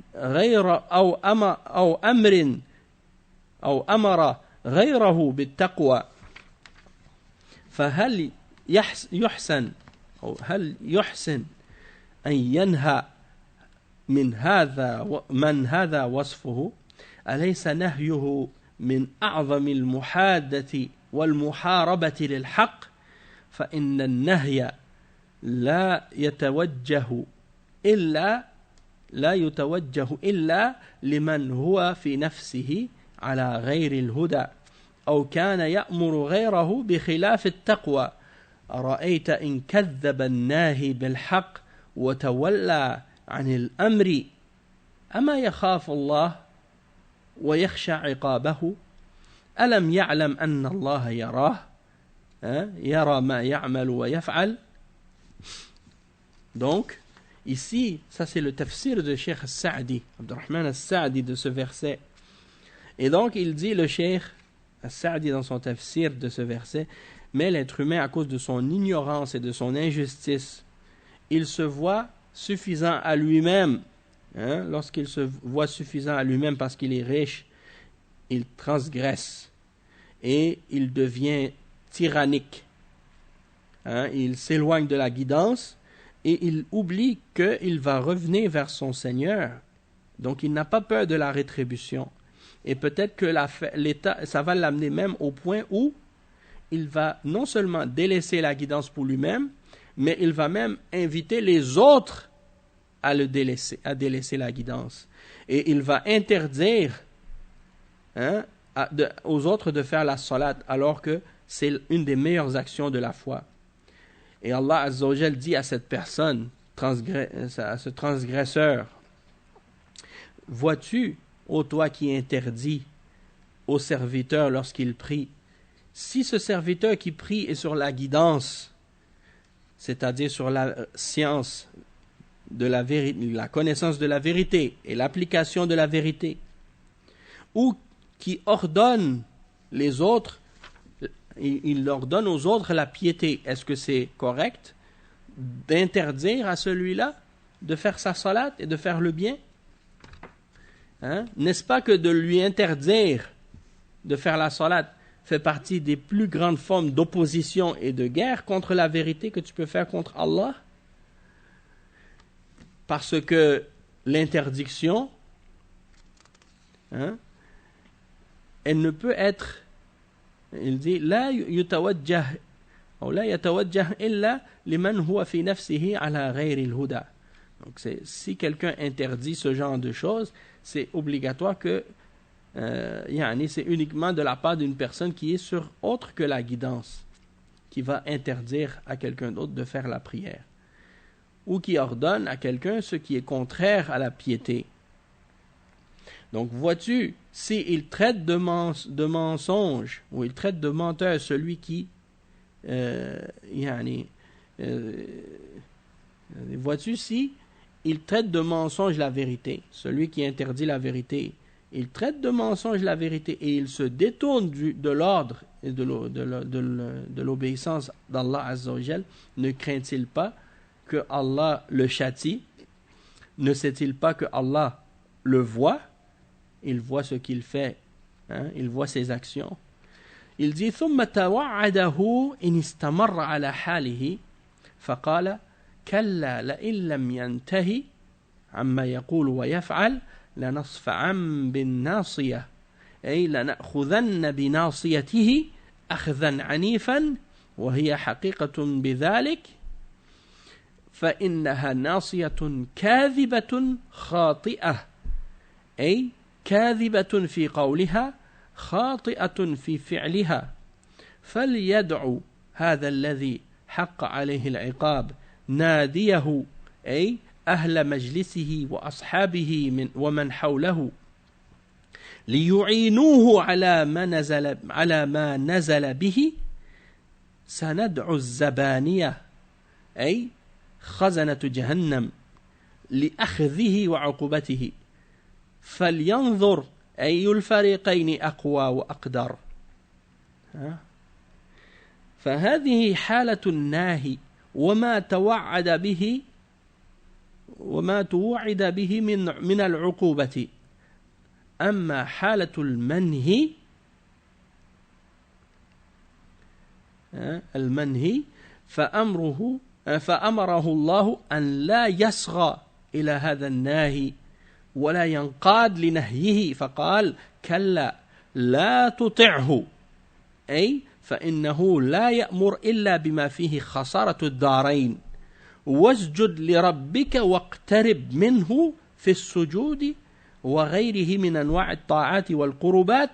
غيره بالتقوى فهل يحسن أن ينهى من هذا وصفه؟ أليس نهيه من أعظم المحادة والمحاربة للحق؟ فإن النهي لا يتوجه إلا لمن هو في نفسه على غير الهدى أو كان يأمر غيره بخلاف التقوى أرأيت إن كذب الناهي بالحق وتولى عن الأمر أما يخاف الله ويخشى عقابه ألم يعلم أن الله يراه يرى ما يعمل ويفعل. Donc ici, ça c'est le tafsir de Cheikh As-Sa'di, Abdurrahman As-Sa'di, de ce verset. Et donc il dit, le Cheikh As-Sa'di dans son tafsir de ce verset, mais l'être humain, à cause de son ignorance et de son injustice, il se voit suffisant à lui-même. Lorsqu'il se voit suffisant à lui-même parce qu'il est riche, il transgresse et il devient tyrannique. Il s'éloigne de la guidance et il oublie qu'il va revenir vers son Seigneur. Donc il n'a pas peur de la rétribution. Et peut-être que l'État, ça va l'amener même au point où il va non seulement délaisser la guidance pour lui-même, mais il va même inviter les autres à délaisser la guidance. Et il va interdire aux autres de faire la salat, alors que c'est une des meilleures actions de la foi. Et Allah Azza wa Jal dit à cette personne, à ce transgresseur, vois-tu, ô toi qui interdis au serviteur lorsqu'il prie, si ce serviteur qui prie est sur la guidance, c'est-à-dire sur la science de la vérité, la connaissance de la vérité et l'application de la vérité, ou qui ordonne les autres, il ordonne aux autres la piété, est-ce que c'est correct d'interdire à celui-là de faire sa salat et de faire le bien? N'est-ce pas que de lui interdire de faire la salat fait partie des plus grandes formes d'opposition et de guerre contre la vérité que tu peux faire contre Allah? Parce que l'interdiction, elle ne peut être, il dit, la yutawajjah ou la yatawajjah illa liman huwa fi nafsihi ala ghayri al-huda. Donc si quelqu'un interdit ce genre de choses, c'est obligatoire que c'est uniquement de la part d'une personne qui est sur autre que la guidance, qui va interdire à quelqu'un d'autre de faire la prière, ou qui ordonne à quelqu'un ce qui est contraire à la piété. Donc vois-tu, s'il traite de mensonge, ou il traite de menteur celui qui vois-tu, si il traite de mensonge la vérité, celui qui interdit la vérité, il traite de mensonge la vérité et il se détourne de l'ordre et de l'obéissance d'Allah Azza wa Jal, ne craint-il pas que Allah le châtie? Ne sait-il pas que Allah le voit? Il voit ce qu'il fait, il voit ses actions. Il dit ثم توعده إن استمر على حاله فقال كلا لئن لم ينتهي عما يقول ويفعل لنصفعا بالناصية أي لنأخذن بناصيته أخذا عنيفا وهي حقيقة بذلك فإنها ناصية كاذبة خاطئة أي كاذبة في قولها خاطئة في فعلها فليدعو هذا الذي حق عليه العقاب ناديه أي أهل مجلسه وأصحابه ومن حوله ليعينوه على ما نزل به سندعو الزبانية أي خزنة جهنم لأخذه وعقوبته فلينظر أي الفريقين أقوى وأقدر. فهذه حالة الناهي وما توعد به من العقوبة. أما حالة المنهي فأمره الله أن لا يصغى إلى هذا الناهي ولا ينقاد لنهيه فقال كلا لا تطعه أي فإنه لا يأمر إلا بما فيه خسارة الدارين واسجد لربك واقترب منه في السجود وغيره من أنواع الطاعات والقربات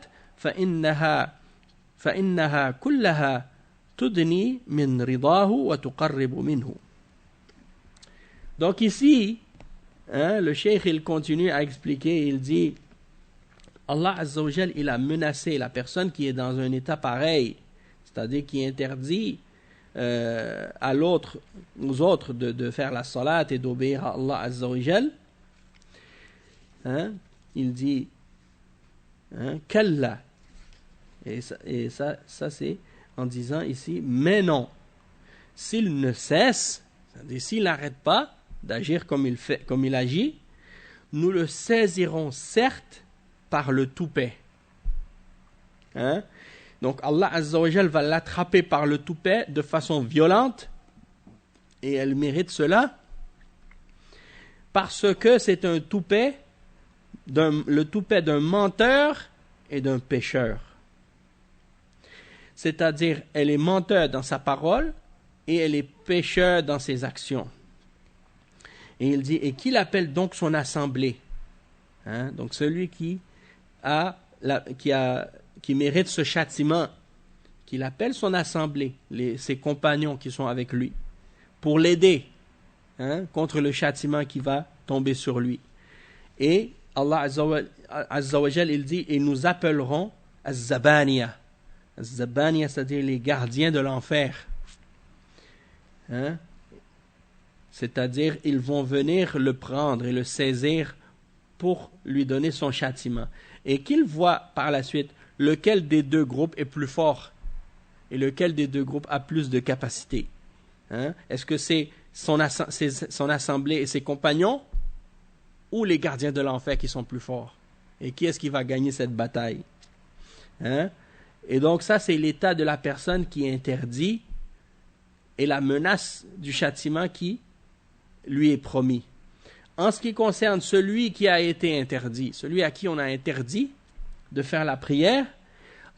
فإنها كلها تدني من رضاه وتقرب منه. Donc ici, le cheikh il continue à expliquer, il dit Allah Azza wa Jal, il a menacé la personne qui est dans un état pareil, c'est-à-dire qui interdit aux autres de faire la salat et d'obéir à Allah Azza wa Jal. Il dit Kalla. Et ça c'est en disant ici, mais non, s'il ne cesse, c'est-à-dire s'il n'arrête pas d'agir comme il agit, nous le saisirons certes par le toupet. Donc Allah Azza wa Jal va l'attraper par le toupet de façon violente, et elle mérite cela parce que c'est un toupet, le toupet d'un menteur et d'un pécheur. C'est-à-dire, elle est menteur dans sa parole et elle est pécheur dans ses actions. Et il dit, et qui l'appelle donc son assemblée? Donc celui qui mérite ce châtiment, qu'il appelle son assemblée, ses compagnons qui sont avec lui, pour l'aider contre le châtiment qui va tomber sur lui. Et Allah Azza wa Jal, il dit, et nous appellerons Az-Zabaniya. Az-Zabaniya, c'est-à-dire les gardiens de l'enfer. C'est-à-dire, ils vont venir le prendre et le saisir pour lui donner son châtiment. Et qu'il voit par la suite lequel des deux groupes est plus fort et lequel des deux groupes a plus de capacité. Est-ce que c'est son assemblée et ses compagnons ou les gardiens de l'enfer qui sont plus forts? Et qui est-ce qui va gagner cette bataille? Et donc ça, c'est l'état de la personne qui interdit et la menace du châtiment qui lui est promis. En ce qui concerne celui qui a été interdit, celui à qui on a interdit de faire la prière,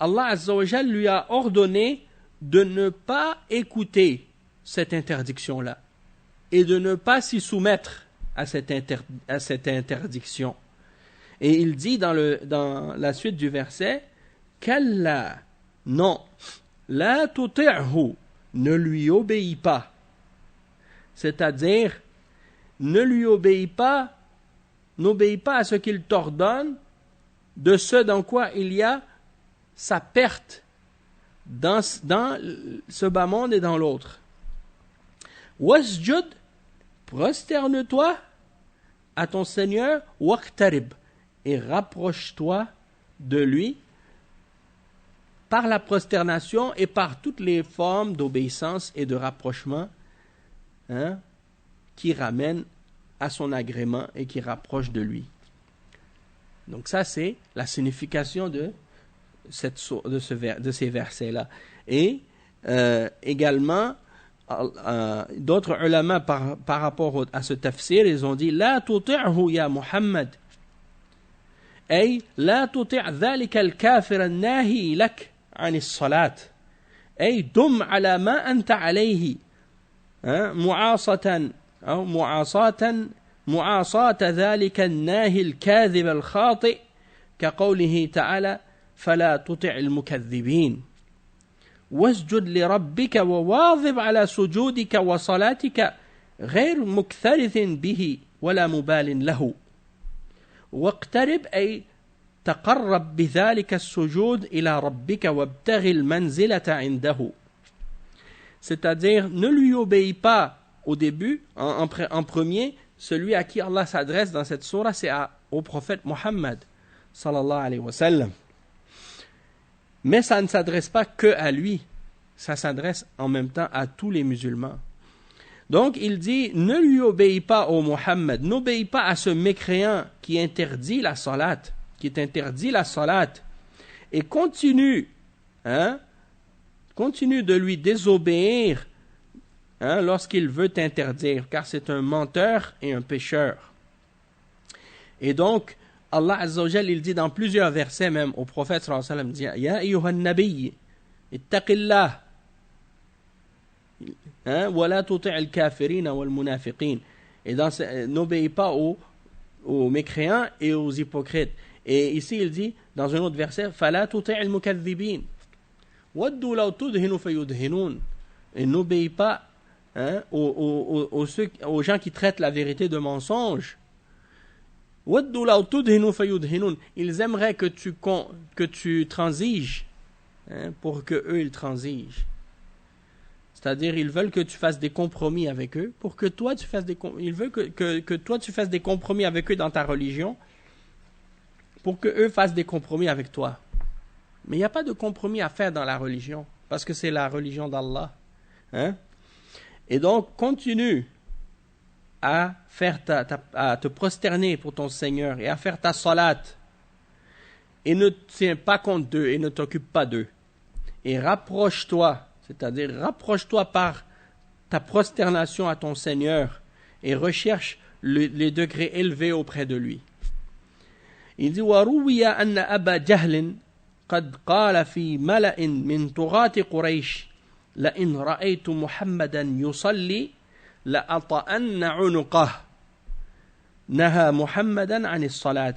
Allah Azza wa Jal lui a ordonné de ne pas écouter cette interdiction-là et de ne pas s'y soumettre à cette interdiction. Et il dit dans la suite du verset, Kalla, non, la tuti'hu, ne lui obéis pas. C'est-à-dire, ne lui obéis pas, n'obéis pas à ce qu'il t'ordonne de ce dans quoi il y a sa perte dans ce bas monde et dans l'autre. Wasjud, prosterne-toi à ton Seigneur, waqtarib, et rapproche-toi de lui par la prosternation et par toutes les formes d'obéissance et de rapprochement qui ramènent à son agrément et qui rapprochent de lui. Donc ça, c'est la signification de ces versets-là. Et également, d'autres ulama par rapport à ce tafsir, ils ont dit « La tuti'hu ya Muhammad » أي لا تطع ذلك الكافر الناهي لك عن الصلاة أي دم على ما أنت عليه معاصة أو معاصاة ذلك الناهي الكاذب الخاطئ كقوله تعالى فلا تطع المكذبين واسجد لربك وواظب على سجودك وصلاتك غير مكثرث به ولا مبال له واقترب أي تقرب بذلك السجود إلى ربك وابتغ المنزلة عنده. C'est-à-dire, ne lui obéis pas au début, en premier, celui à qui Allah s'adresse dans cette sourate, c'est au prophète Muhammad, sallallahu alayhi wa sallam. Mais ça ne s'adresse pas que à lui, ça s'adresse en même temps à tous les musulmans. Donc, il dit, ne lui obéis pas au Muhammad, n'obéis pas à ce mécréant qui interdit la salat, et continue de lui désobéir lorsqu'il veut t'interdire, car c'est un menteur et un pécheur. Et donc, Allah Azza wa Jal, il dit dans plusieurs versets même au prophète sallallahu alayhi wa sallam, Ya ayyuhan nabiy, ittaqillah, ولا تطع الكافرين والمنافقين. Et n'obéis pas aux mécréants et aux hypocrites. Et ici il dit dans un autre verset فلا تطع المكذبين ودوا لو تدهن فيدهنون. Et n'obéis pas hein, aux gens qui traitent la vérité de mensonge. Ils aimeraient que tu transiges, hein, pour que eux ils transigent. C'est-à-dire, ils veulent que tu fasses des compromis avec eux pour que toi tu fasses ils veulent que toi tu fasses des compromis avec eux dans ta religion pour que eux fassent des compromis avec toi. Mais il n'y a pas de compromis à faire dans la religion parce que c'est la religion d'Allah. Hein? Et donc, continue à à te prosterner pour ton Seigneur et à faire ta salat. Et ne tiens pas compte d'eux et ne t'occupe pas d'eux. Et rapproche-toi, c'est-à-dire rapproche-toi par ta prosternation à ton Seigneur et recherche les degrés élevés auprès de lui. Il dit وَرُوِيَ أَنَّ أَبَا جَهْلٍ قد قال في ملأ من طغاة قريش لئن رأيت محمدا يصلي لأطأن عنقه نهى محمدا عن الصلاة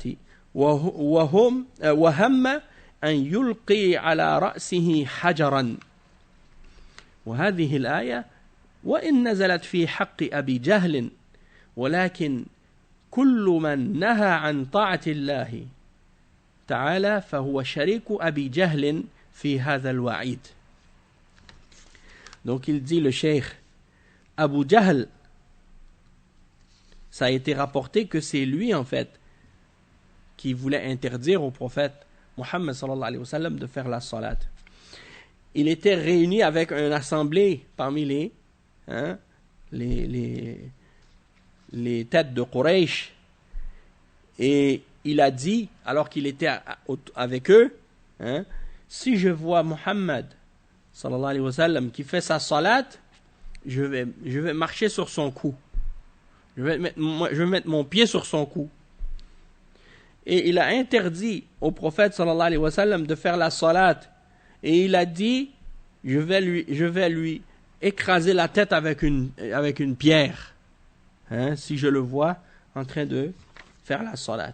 وهم أن يلقي على رأسه حجرا وهذه الآية وإن نزلت في حق أبي جهل ولكن كل من نهى عن طاعة الله تعالى فهو شريك أبي جهل في هذا الوعيد. Donc il dit le cheikh, Abu Jahl, ça a été rapporté que c'est lui en fait qui voulait interdire au prophète Muhammad sallallahu alayhi wa sallam de faire la salat. Il était réuni avec une assemblée parmi les têtes de Quraysh et il a dit, alors qu'il était avec eux, hein, si je vois Muhammad sallallahu alayhi wa sallam qui fait sa salat, je vais marcher sur son cou. Je vais mettre mon pied sur son cou. Et il a interdit au prophète sallallahu alayhi wa sallam de faire la salat. Et il a dit, je vais lui écraser la tête avec une pierre, hein, si je le vois en train de faire la salat.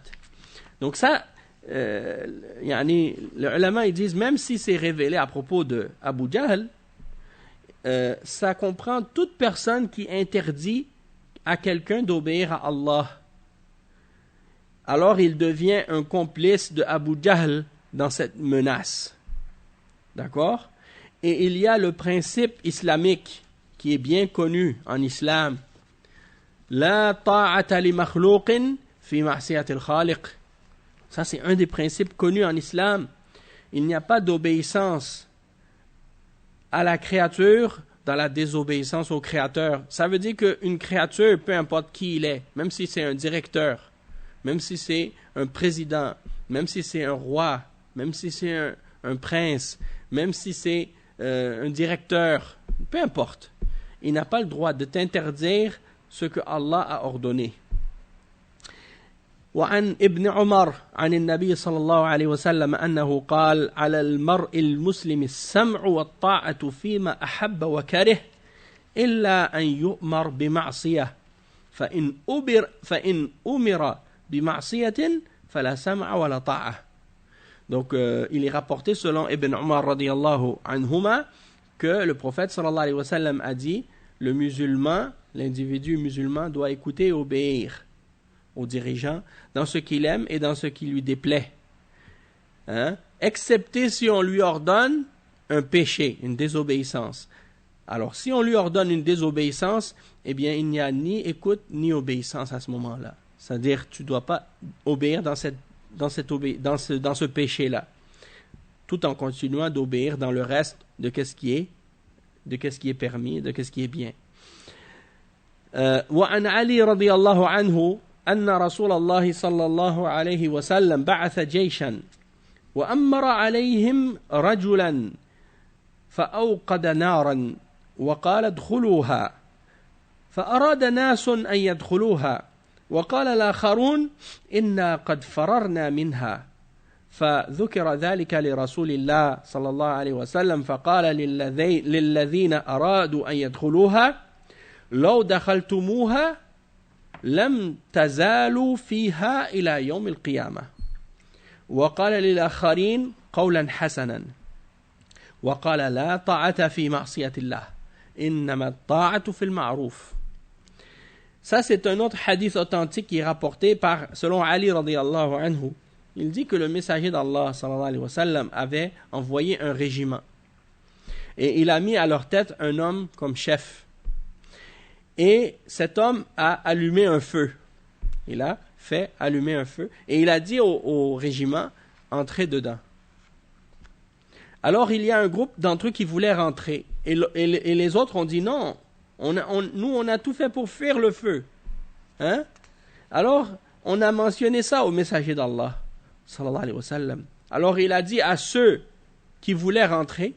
Donc ça, les ulama ils disent, même si c'est révélé à propos de Abu Jahl, ça comprend toute personne qui interdit à quelqu'un d'obéir à Allah. Alors il devient un complice de Abu Jahl dans cette menace. D'accord? Et il y a le principe islamique qui est bien connu en islam. La ta'ata li makhlouqin fi ma'siyati al-khaliq. Ça, c'est un des principes connus en islam. Il n'y a pas d'obéissance à la créature dans la désobéissance au créateur. Ça veut dire qu'une créature, peu importe qui il est, même si c'est un directeur, même si c'est un président, même si c'est un roi, même si c'est un prince, même si c'est un directeur, peu importe, il n'a pas le droit de t'interdire ce que Allah a ordonné. وعن ابن عمر عن النبي صلى الله عليه وسلم أنه قال على المرء المسلم السمع والطاعة فيما أحب وكره إلا أن يؤمر بمعصية فإن أمر بمعصية فلا سمع ولا طاعة. Donc il est rapporté selon Ibn Umar radiyallahu anhuma que le prophète sallallahu alayhi wa sallam a dit, le musulman, l'individu musulman doit écouter et obéir aux dirigeants dans ce qu'il aime et dans ce qui lui déplaît, hein? Excepté si on lui ordonne un péché, une désobéissance. Alors si on lui ordonne une désobéissance, eh bien il n'y a ni écoute ni obéissance à ce moment-là. C'est-à-dire tu ne dois pas obéir dans ce péché-là, tout en continuant d'obéir dans le reste de ce qui est permis, de ce qui est bien. وعن علي رضي الله عنه أن رسول الله صلى الله عليه وسلم بعث جيشا وأمر عليهم رجلا فأوقد نارا وقال ادخلوها فأراد ناس أن يدخلوها وقال الآخرون إنا قد فررنا منها فذكر ذلك لرسول الله صلى الله عليه وسلم فقال للذين أرادوا أن يدخلوها لو دخلتموها لم تزالوا فيها إلى يوم القيامة وقال للآخرين قولا حسنا وقال لا طاعة في معصية الله إنما الطاعة في المعروف. Ça, c'est un autre hadith authentique qui est rapporté selon Ali radiyallahu anhu. Il dit que le messager d'Allah sallallahu alayhi wa sallam avait envoyé un régiment. Et il a mis à leur tête un homme comme chef. Et cet homme a allumé un feu. Il a fait allumer un feu. Et il a dit au régiment, entrez dedans. Alors il y a un groupe d'entre eux qui voulaient rentrer. Et les autres ont dit non. Nous, on a tout fait pour fuir le feu. Hein? Alors, on a mentionné ça au messager d'Allah, sallallahu alayhi wa sallam. Alors, il a dit à ceux qui voulaient rentrer,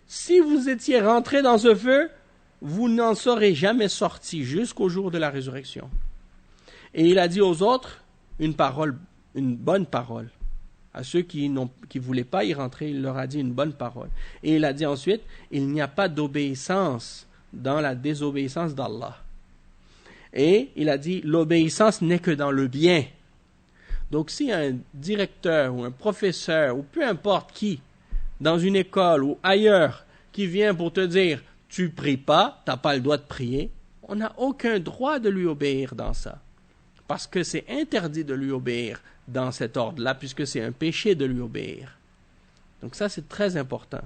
si vous étiez rentrés dans ce feu, vous n'en serez jamais sortis jusqu'au jour de la résurrection. Et il a dit aux autres une bonne parole. À ceux qui voulaient pas y rentrer, il leur a dit une bonne parole. Et il a dit ensuite, il n'y a pas d'obéissance dans la désobéissance d'Allah. Et il a dit, l'obéissance n'est que dans le bien. Donc si un directeur ou un professeur ou peu importe qui, dans une école ou ailleurs, qui vient pour te dire, tu pries pas, tu n'as pas le droit de prier, on n'a aucun droit de lui obéir dans ça. Parce que c'est interdit de lui obéir dans cet ordre-là, puisque c'est un péché de lui obéir. Donc ça, c'est très important.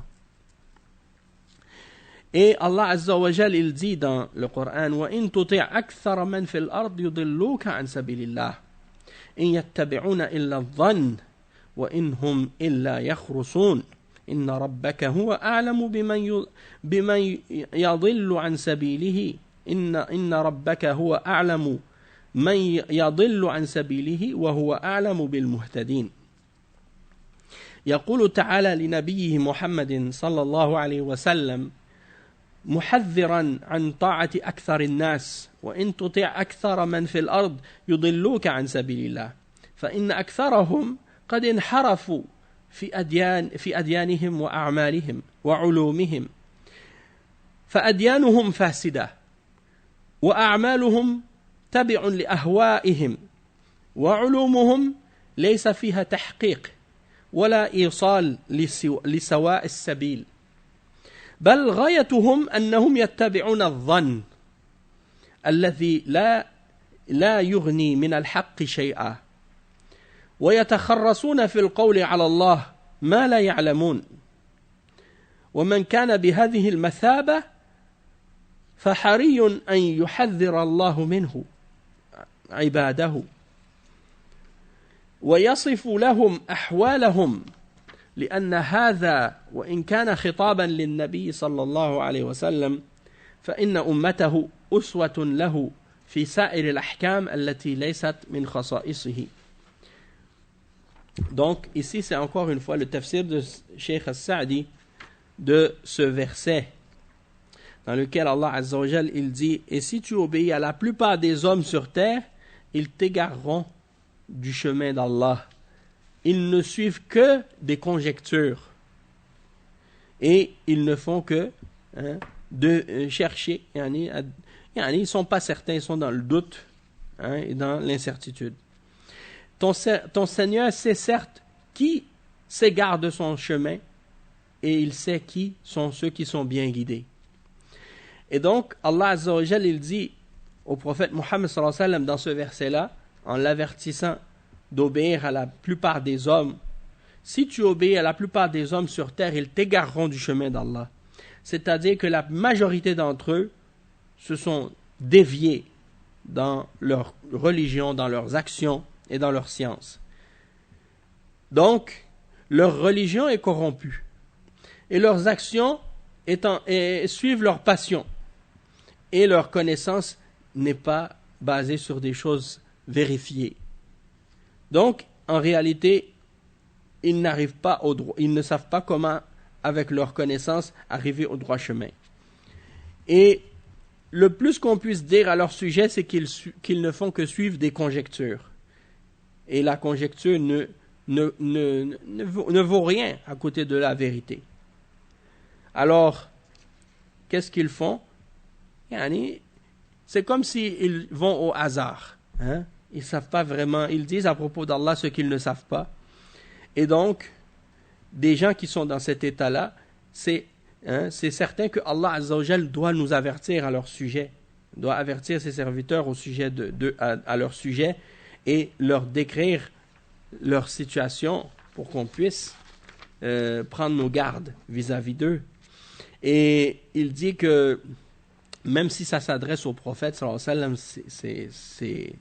Et Allah Azza wa Jal, il dit dans le Coran, وَإِن تُطِعْ أَكْثَرَ مَنْ فِي الْأَرْضِ يُضِلُّوكَ عَنْ سَبِيلِ اللَّهِ إِنْ يَتَّبِعُونَ إِلَّا الظَّنَّ وَإِنْ هُمْ إِلَّا يَخْرُصُونَ إِنَّ رَبَّكَ هُوَ أَعْلَمُ بِمَنْ يَضِلُّ عَنْ سَبِيلِهِ إِنَّ رَبَّكَ هُوَ أَعْلَمُ مَنْ يَضِلُّ عَنْ سَبِيلِهِ وَهُوَ أَعْلَمُ بِالْمُهْتَدِينَ. يقول تعالى لنبيه محمد صلى الله عليه وسلم محذرا عن طاعة أكثر الناس وإن تطع أكثر من في الأرض يضلوك عن سبيل الله فإن أكثرهم قد انحرفوا في أديانهم وأعمالهم وعلومهم فأديانهم فاسدة وأعمالهم تبع لأهوائهم وعلومهم ليس فيها تحقيق ولا إيصال لسواء السبيل بل غايتهم أنهم يتبعون الظن الذي لا يغني من الحق شيئا ويتخرصون في القول على الله ما لا يعلمون ومن كان بهذه المثابة فحري أن يحذر الله منه عباده ويصف لهم أحوالهم لأن هذا وإن كان خطابا للنبي صلى الله عليه وسلم فإن أمته أسوة له في سائر الأحكام التي ليست من خصائصه. Donc ici c'est encore une fois le tafsir de Cheikh As-Sa'di de ce verset dans lequel Allah Azza wa Jal il dit « Et si tu obéis à la plupart des hommes sur terre, ils t'égareront du chemin d'Allah. Ils ne suivent que des conjectures et ils ne font que de chercher. Ils ne sont pas certains, ils sont dans le doute et dans l'incertitude. Ton Seigneur sait certes qui s'égare de son chemin et il sait qui sont ceux qui sont bien guidés. Et donc, Allah Azza wa Jal, il dit au prophète Muhammad sallallahu alayhi wa sallam dans ce verset-là, en l'avertissant d'obéir à la plupart des hommes, si tu obéis à la plupart des hommes sur terre, ils t'égareront du chemin d'Allah. C'est-à-dire que la majorité d'entre eux se sont déviés dans leur religion, dans leurs actions et dans leurs sciences. Donc, leur religion est corrompue et leurs actions suivent leur passion et leur connaissance n'est pas basée sur des choses vérifiées. Donc, en réalité, ils n'arrivent pas au droit, ils ne savent pas comment, avec leur connaissance, arriver au droit chemin. Et le plus qu'on puisse dire à leur sujet, c'est qu'ils ne font que suivre des conjectures. Et la conjecture ne vaut rien à côté de la vérité. Alors, qu'est-ce qu'ils font? C'est comme s'ils vont au hasard. Ils ne savent pas vraiment, ils disent à propos d'Allah ce qu'ils ne savent pas. Et donc, des gens qui sont dans cet état-là, c'est certain que Allah Azza wa Jal doit nous avertir à leur sujet, doit avertir ses serviteurs au sujet à leur sujet et leur décrire leur situation pour qu'on puisse prendre nos gardes vis-à-vis d'eux. Et il dit que même si ça s'adresse au prophète, sallallahu alayhi wa sallam,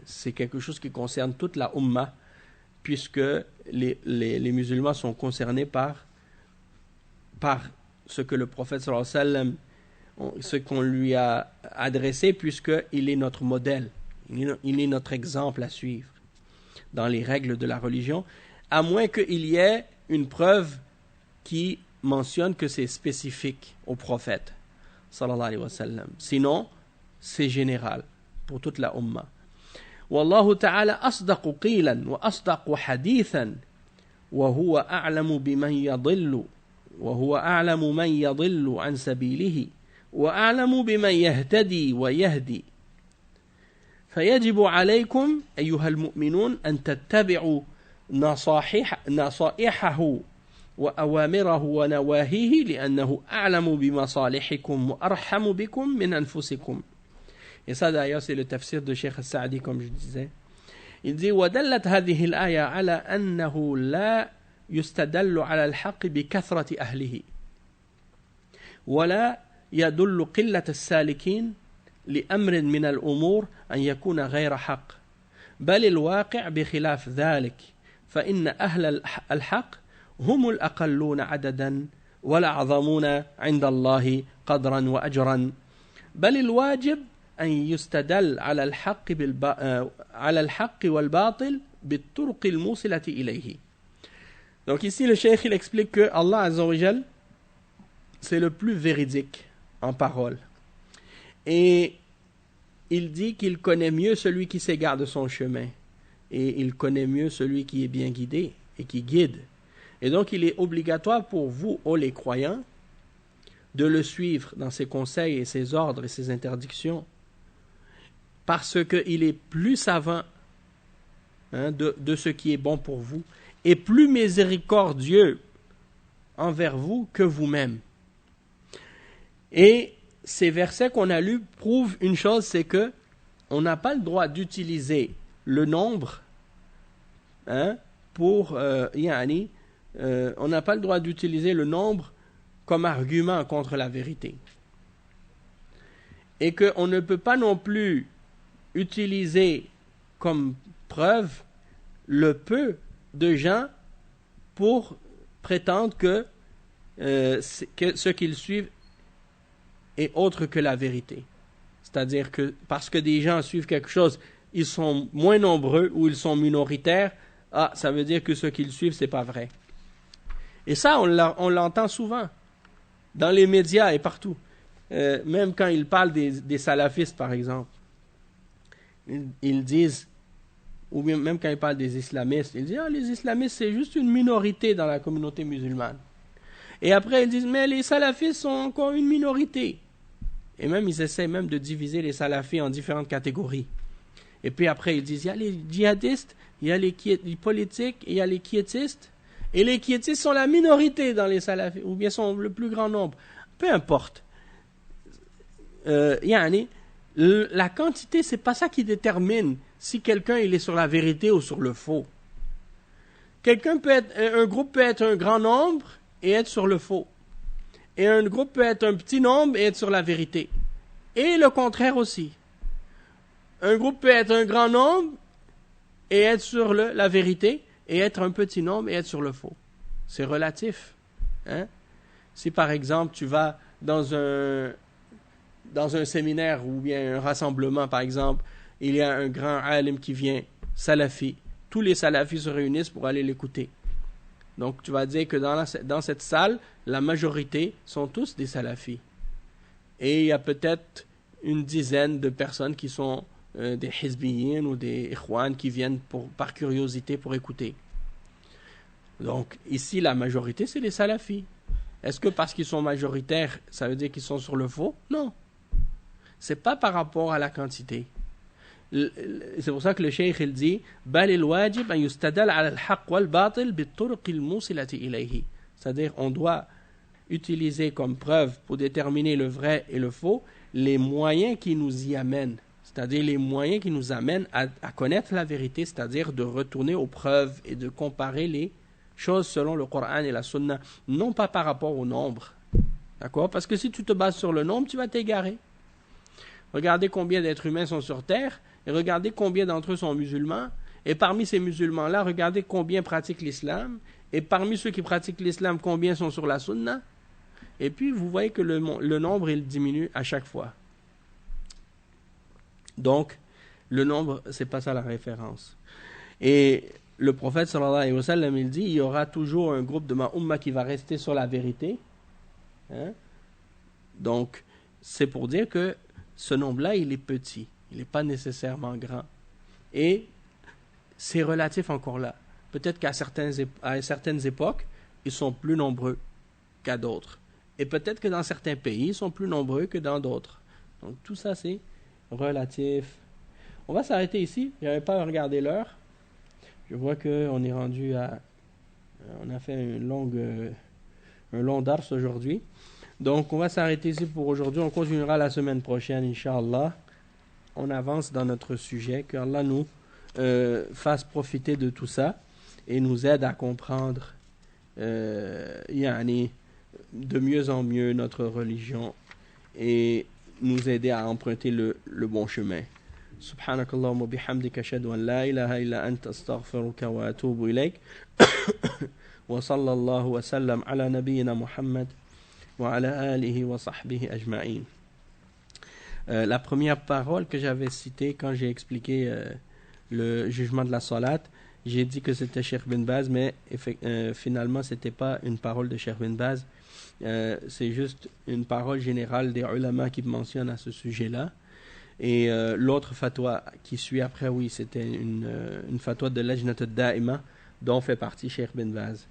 c'est quelque chose qui concerne toute la Ummah, puisque les musulmans sont concernés par ce que le prophète, sallallahu alayhi wa sallam, ce qu'on lui a adressé, puisqu'il est notre modèle, il est notre exemple à suivre dans les règles de la religion, à moins qu'il y ait une preuve qui mentionne que c'est spécifique au prophète, sallallahu alayhi wa sallam. Sinon, c'est général pour toute la Ummah. Wallahu ta'ala asdaqu qilan wa asdaqu hadithan wa huwa a'lamu biman yadillu wa huwa a'lamu man yadillu an sabilihi wa a'lamu biman yahtadi wa yahdi. فيجب عليكم أيها المؤمنون أن تتبعوا نصائحه وأوامره ونواهيه لأنه أعلم بمصالحكم وأرحم بكم من أنفسكم. Et ça d'ailleurs c'est le tafsir de Cheikh Al-Sa'di comme je disais. Il dit ودلت هذه الآية على أنه لا يستدل على الحق بكثرة أهله ولا يدل قلة السالكين لأمر من الأمور أن يكون غير حق بل الواقع بخلاف ذلك فإن أهل الحق هم الأقلون عددا والأعظمون عند الله قدرا وأجرا بل الواجب أن يستدل على الحق والباطل بالطرق الموصلة إليه. Donc ici le cheikh il explique que Allah Azza wa Jal c'est le plus véridique en parole. Et il dit qu'il connaît mieux celui qui s'égare de son chemin. Et il connaît mieux celui qui est bien guidé et qui guide. Et donc il est obligatoire pour vous, ô les croyants, de le suivre dans ses conseils et ses ordres et ses interdictions. Parce qu'il est plus savant de ce qui est bon pour vous et plus miséricordieux envers vous que vous-même. Et ces versets qu'on a lus prouvent une chose, c'est que on n'a pas le droit d'utiliser le nombre pour on n'a pas le droit d'utiliser le nombre comme argument contre la vérité. Et qu'on ne peut pas non plus utiliser comme preuve le peu de gens pour prétendre que ce qu'ils suivent est autre que la vérité. C'est-à-dire que parce que des gens suivent quelque chose, ils sont moins nombreux ou ils sont minoritaires, ça veut dire que ce qu'ils suivent, c'est pas vrai. Et ça, on l'entend souvent dans les médias et partout. Même quand ils parlent des salafistes, par exemple. Ils disent, ou même quand ils parlent des islamistes, ils disent les islamistes, c'est juste une minorité dans la communauté musulmane. Et après, ils disent, mais les salafistes sont encore une minorité. Et même, ils essaient même de diviser les salafis en différentes catégories. Et puis après, ils disent, il y a les djihadistes, il y a les politiques, et il y a les quiétistes. Et les quiétistes sont la minorité dans les salafis, ou bien sont le plus grand nombre. Peu importe. La quantité, c'est pas ça qui détermine si quelqu'un il est sur la vérité ou sur le faux. Un groupe peut être un grand nombre et être sur le faux. Et un groupe peut être un petit nombre et être sur la vérité. Et le contraire aussi. Un groupe peut être un grand nombre et être sur la vérité, et être un petit nombre et être sur le faux. C'est relatif. Si par exemple tu vas dans un séminaire ou bien un rassemblement par exemple, il y a un grand alim qui vient, salafi, tous les salafis se réunissent pour aller l'écouter. Donc tu vas dire que dans cette salle, la majorité sont tous des salafis. Et il y a peut-être une dizaine de personnes qui sont des hizbiyin ou des ikhwan qui viennent par curiosité pour écouter. Donc ici, la majorité, c'est les salafis. Est-ce que parce qu'ils sont majoritaires, ça veut dire qu'ils sont sur le faux? Non. C'est pas par rapport à la quantité. C'est pour ça que le cheikh il dit بل الواجب أن يستدل على الحق والباطل بالطرق الموصلة إليه. C'est-à-dire on doit utiliser comme preuve pour déterminer le vrai et le faux les moyens qui nous y amènent, c'est-à-dire les moyens qui nous amènent à connaître la vérité, c'est-à-dire de retourner aux preuves et de comparer les choses selon le Coran et la Sunna, non pas par rapport au nombre. D'accord? Parce que si tu te bases sur le nombre, tu vas t'égarer. Regardez combien d'êtres humains sont sur Terre, et regardez combien d'entre eux sont musulmans, et parmi ces musulmans-là, regardez combien pratiquent l'islam, et parmi ceux qui pratiquent l'islam, combien sont sur la Sunna. Et puis, vous voyez que le nombre, il diminue à chaque fois. Donc, le nombre, c'est pas ça la référence. Et le prophète, sallallahu alayhi wa sallam, il dit, il y aura toujours un groupe de ma umma qui va rester sur la vérité. Hein? Donc, c'est pour dire que ce nombre-là, il est petit. Il n'est pas nécessairement grand. Et c'est relatif encore là. Peut-être qu'à certaines époques, ils sont plus nombreux qu'à d'autres. Et peut-être que dans certains pays, ils sont plus nombreux que dans d'autres. Donc tout ça, c'est relatif. On va s'arrêter ici. Je n'avais pas regardé l'heure. Je vois qu'on est rendu à... On a fait un long dars aujourd'hui. Donc on va s'arrêter ici pour aujourd'hui. On continuera la semaine prochaine, Inch'Allah. On avance dans notre sujet. Que Allah nous fasse profiter de tout ça et nous aide à comprendre de mieux en mieux notre religion et nous aider à emprunter le bon chemin. Subhanakallahumma bihamdika ashhadu an la ilaha illa anta astaghfiruka wa atubu ilayk. Wa sallallahu wa sallam ala nabiyyina Muhammad wa ala alihi wa sahbihi ajma'in. La première parole que j'avais citée quand j'ai expliqué le jugement de la salat, j'ai dit que c'était Cheikh Bin Baz, mais finalement c'était pas une parole de Cheikh Bin Baz, c'est juste une parole générale des ulama qui mentionne à ce sujet-là. Et l'autre fatwa qui suit après, oui, c'était une fatwa de Lajnat al-Da'ima dont fait partie Cheikh Bin Baz,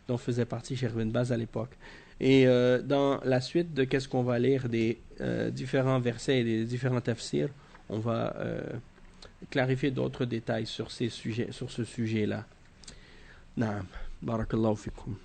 dont faisait partie Cheikh Bin Baz à l'époque. Et dans la suite de qu'est-ce qu'on va lire des différents versets et des différents tafsirs, on va clarifier d'autres détails sur ce sujet-là. Naam, barakallahu fikum.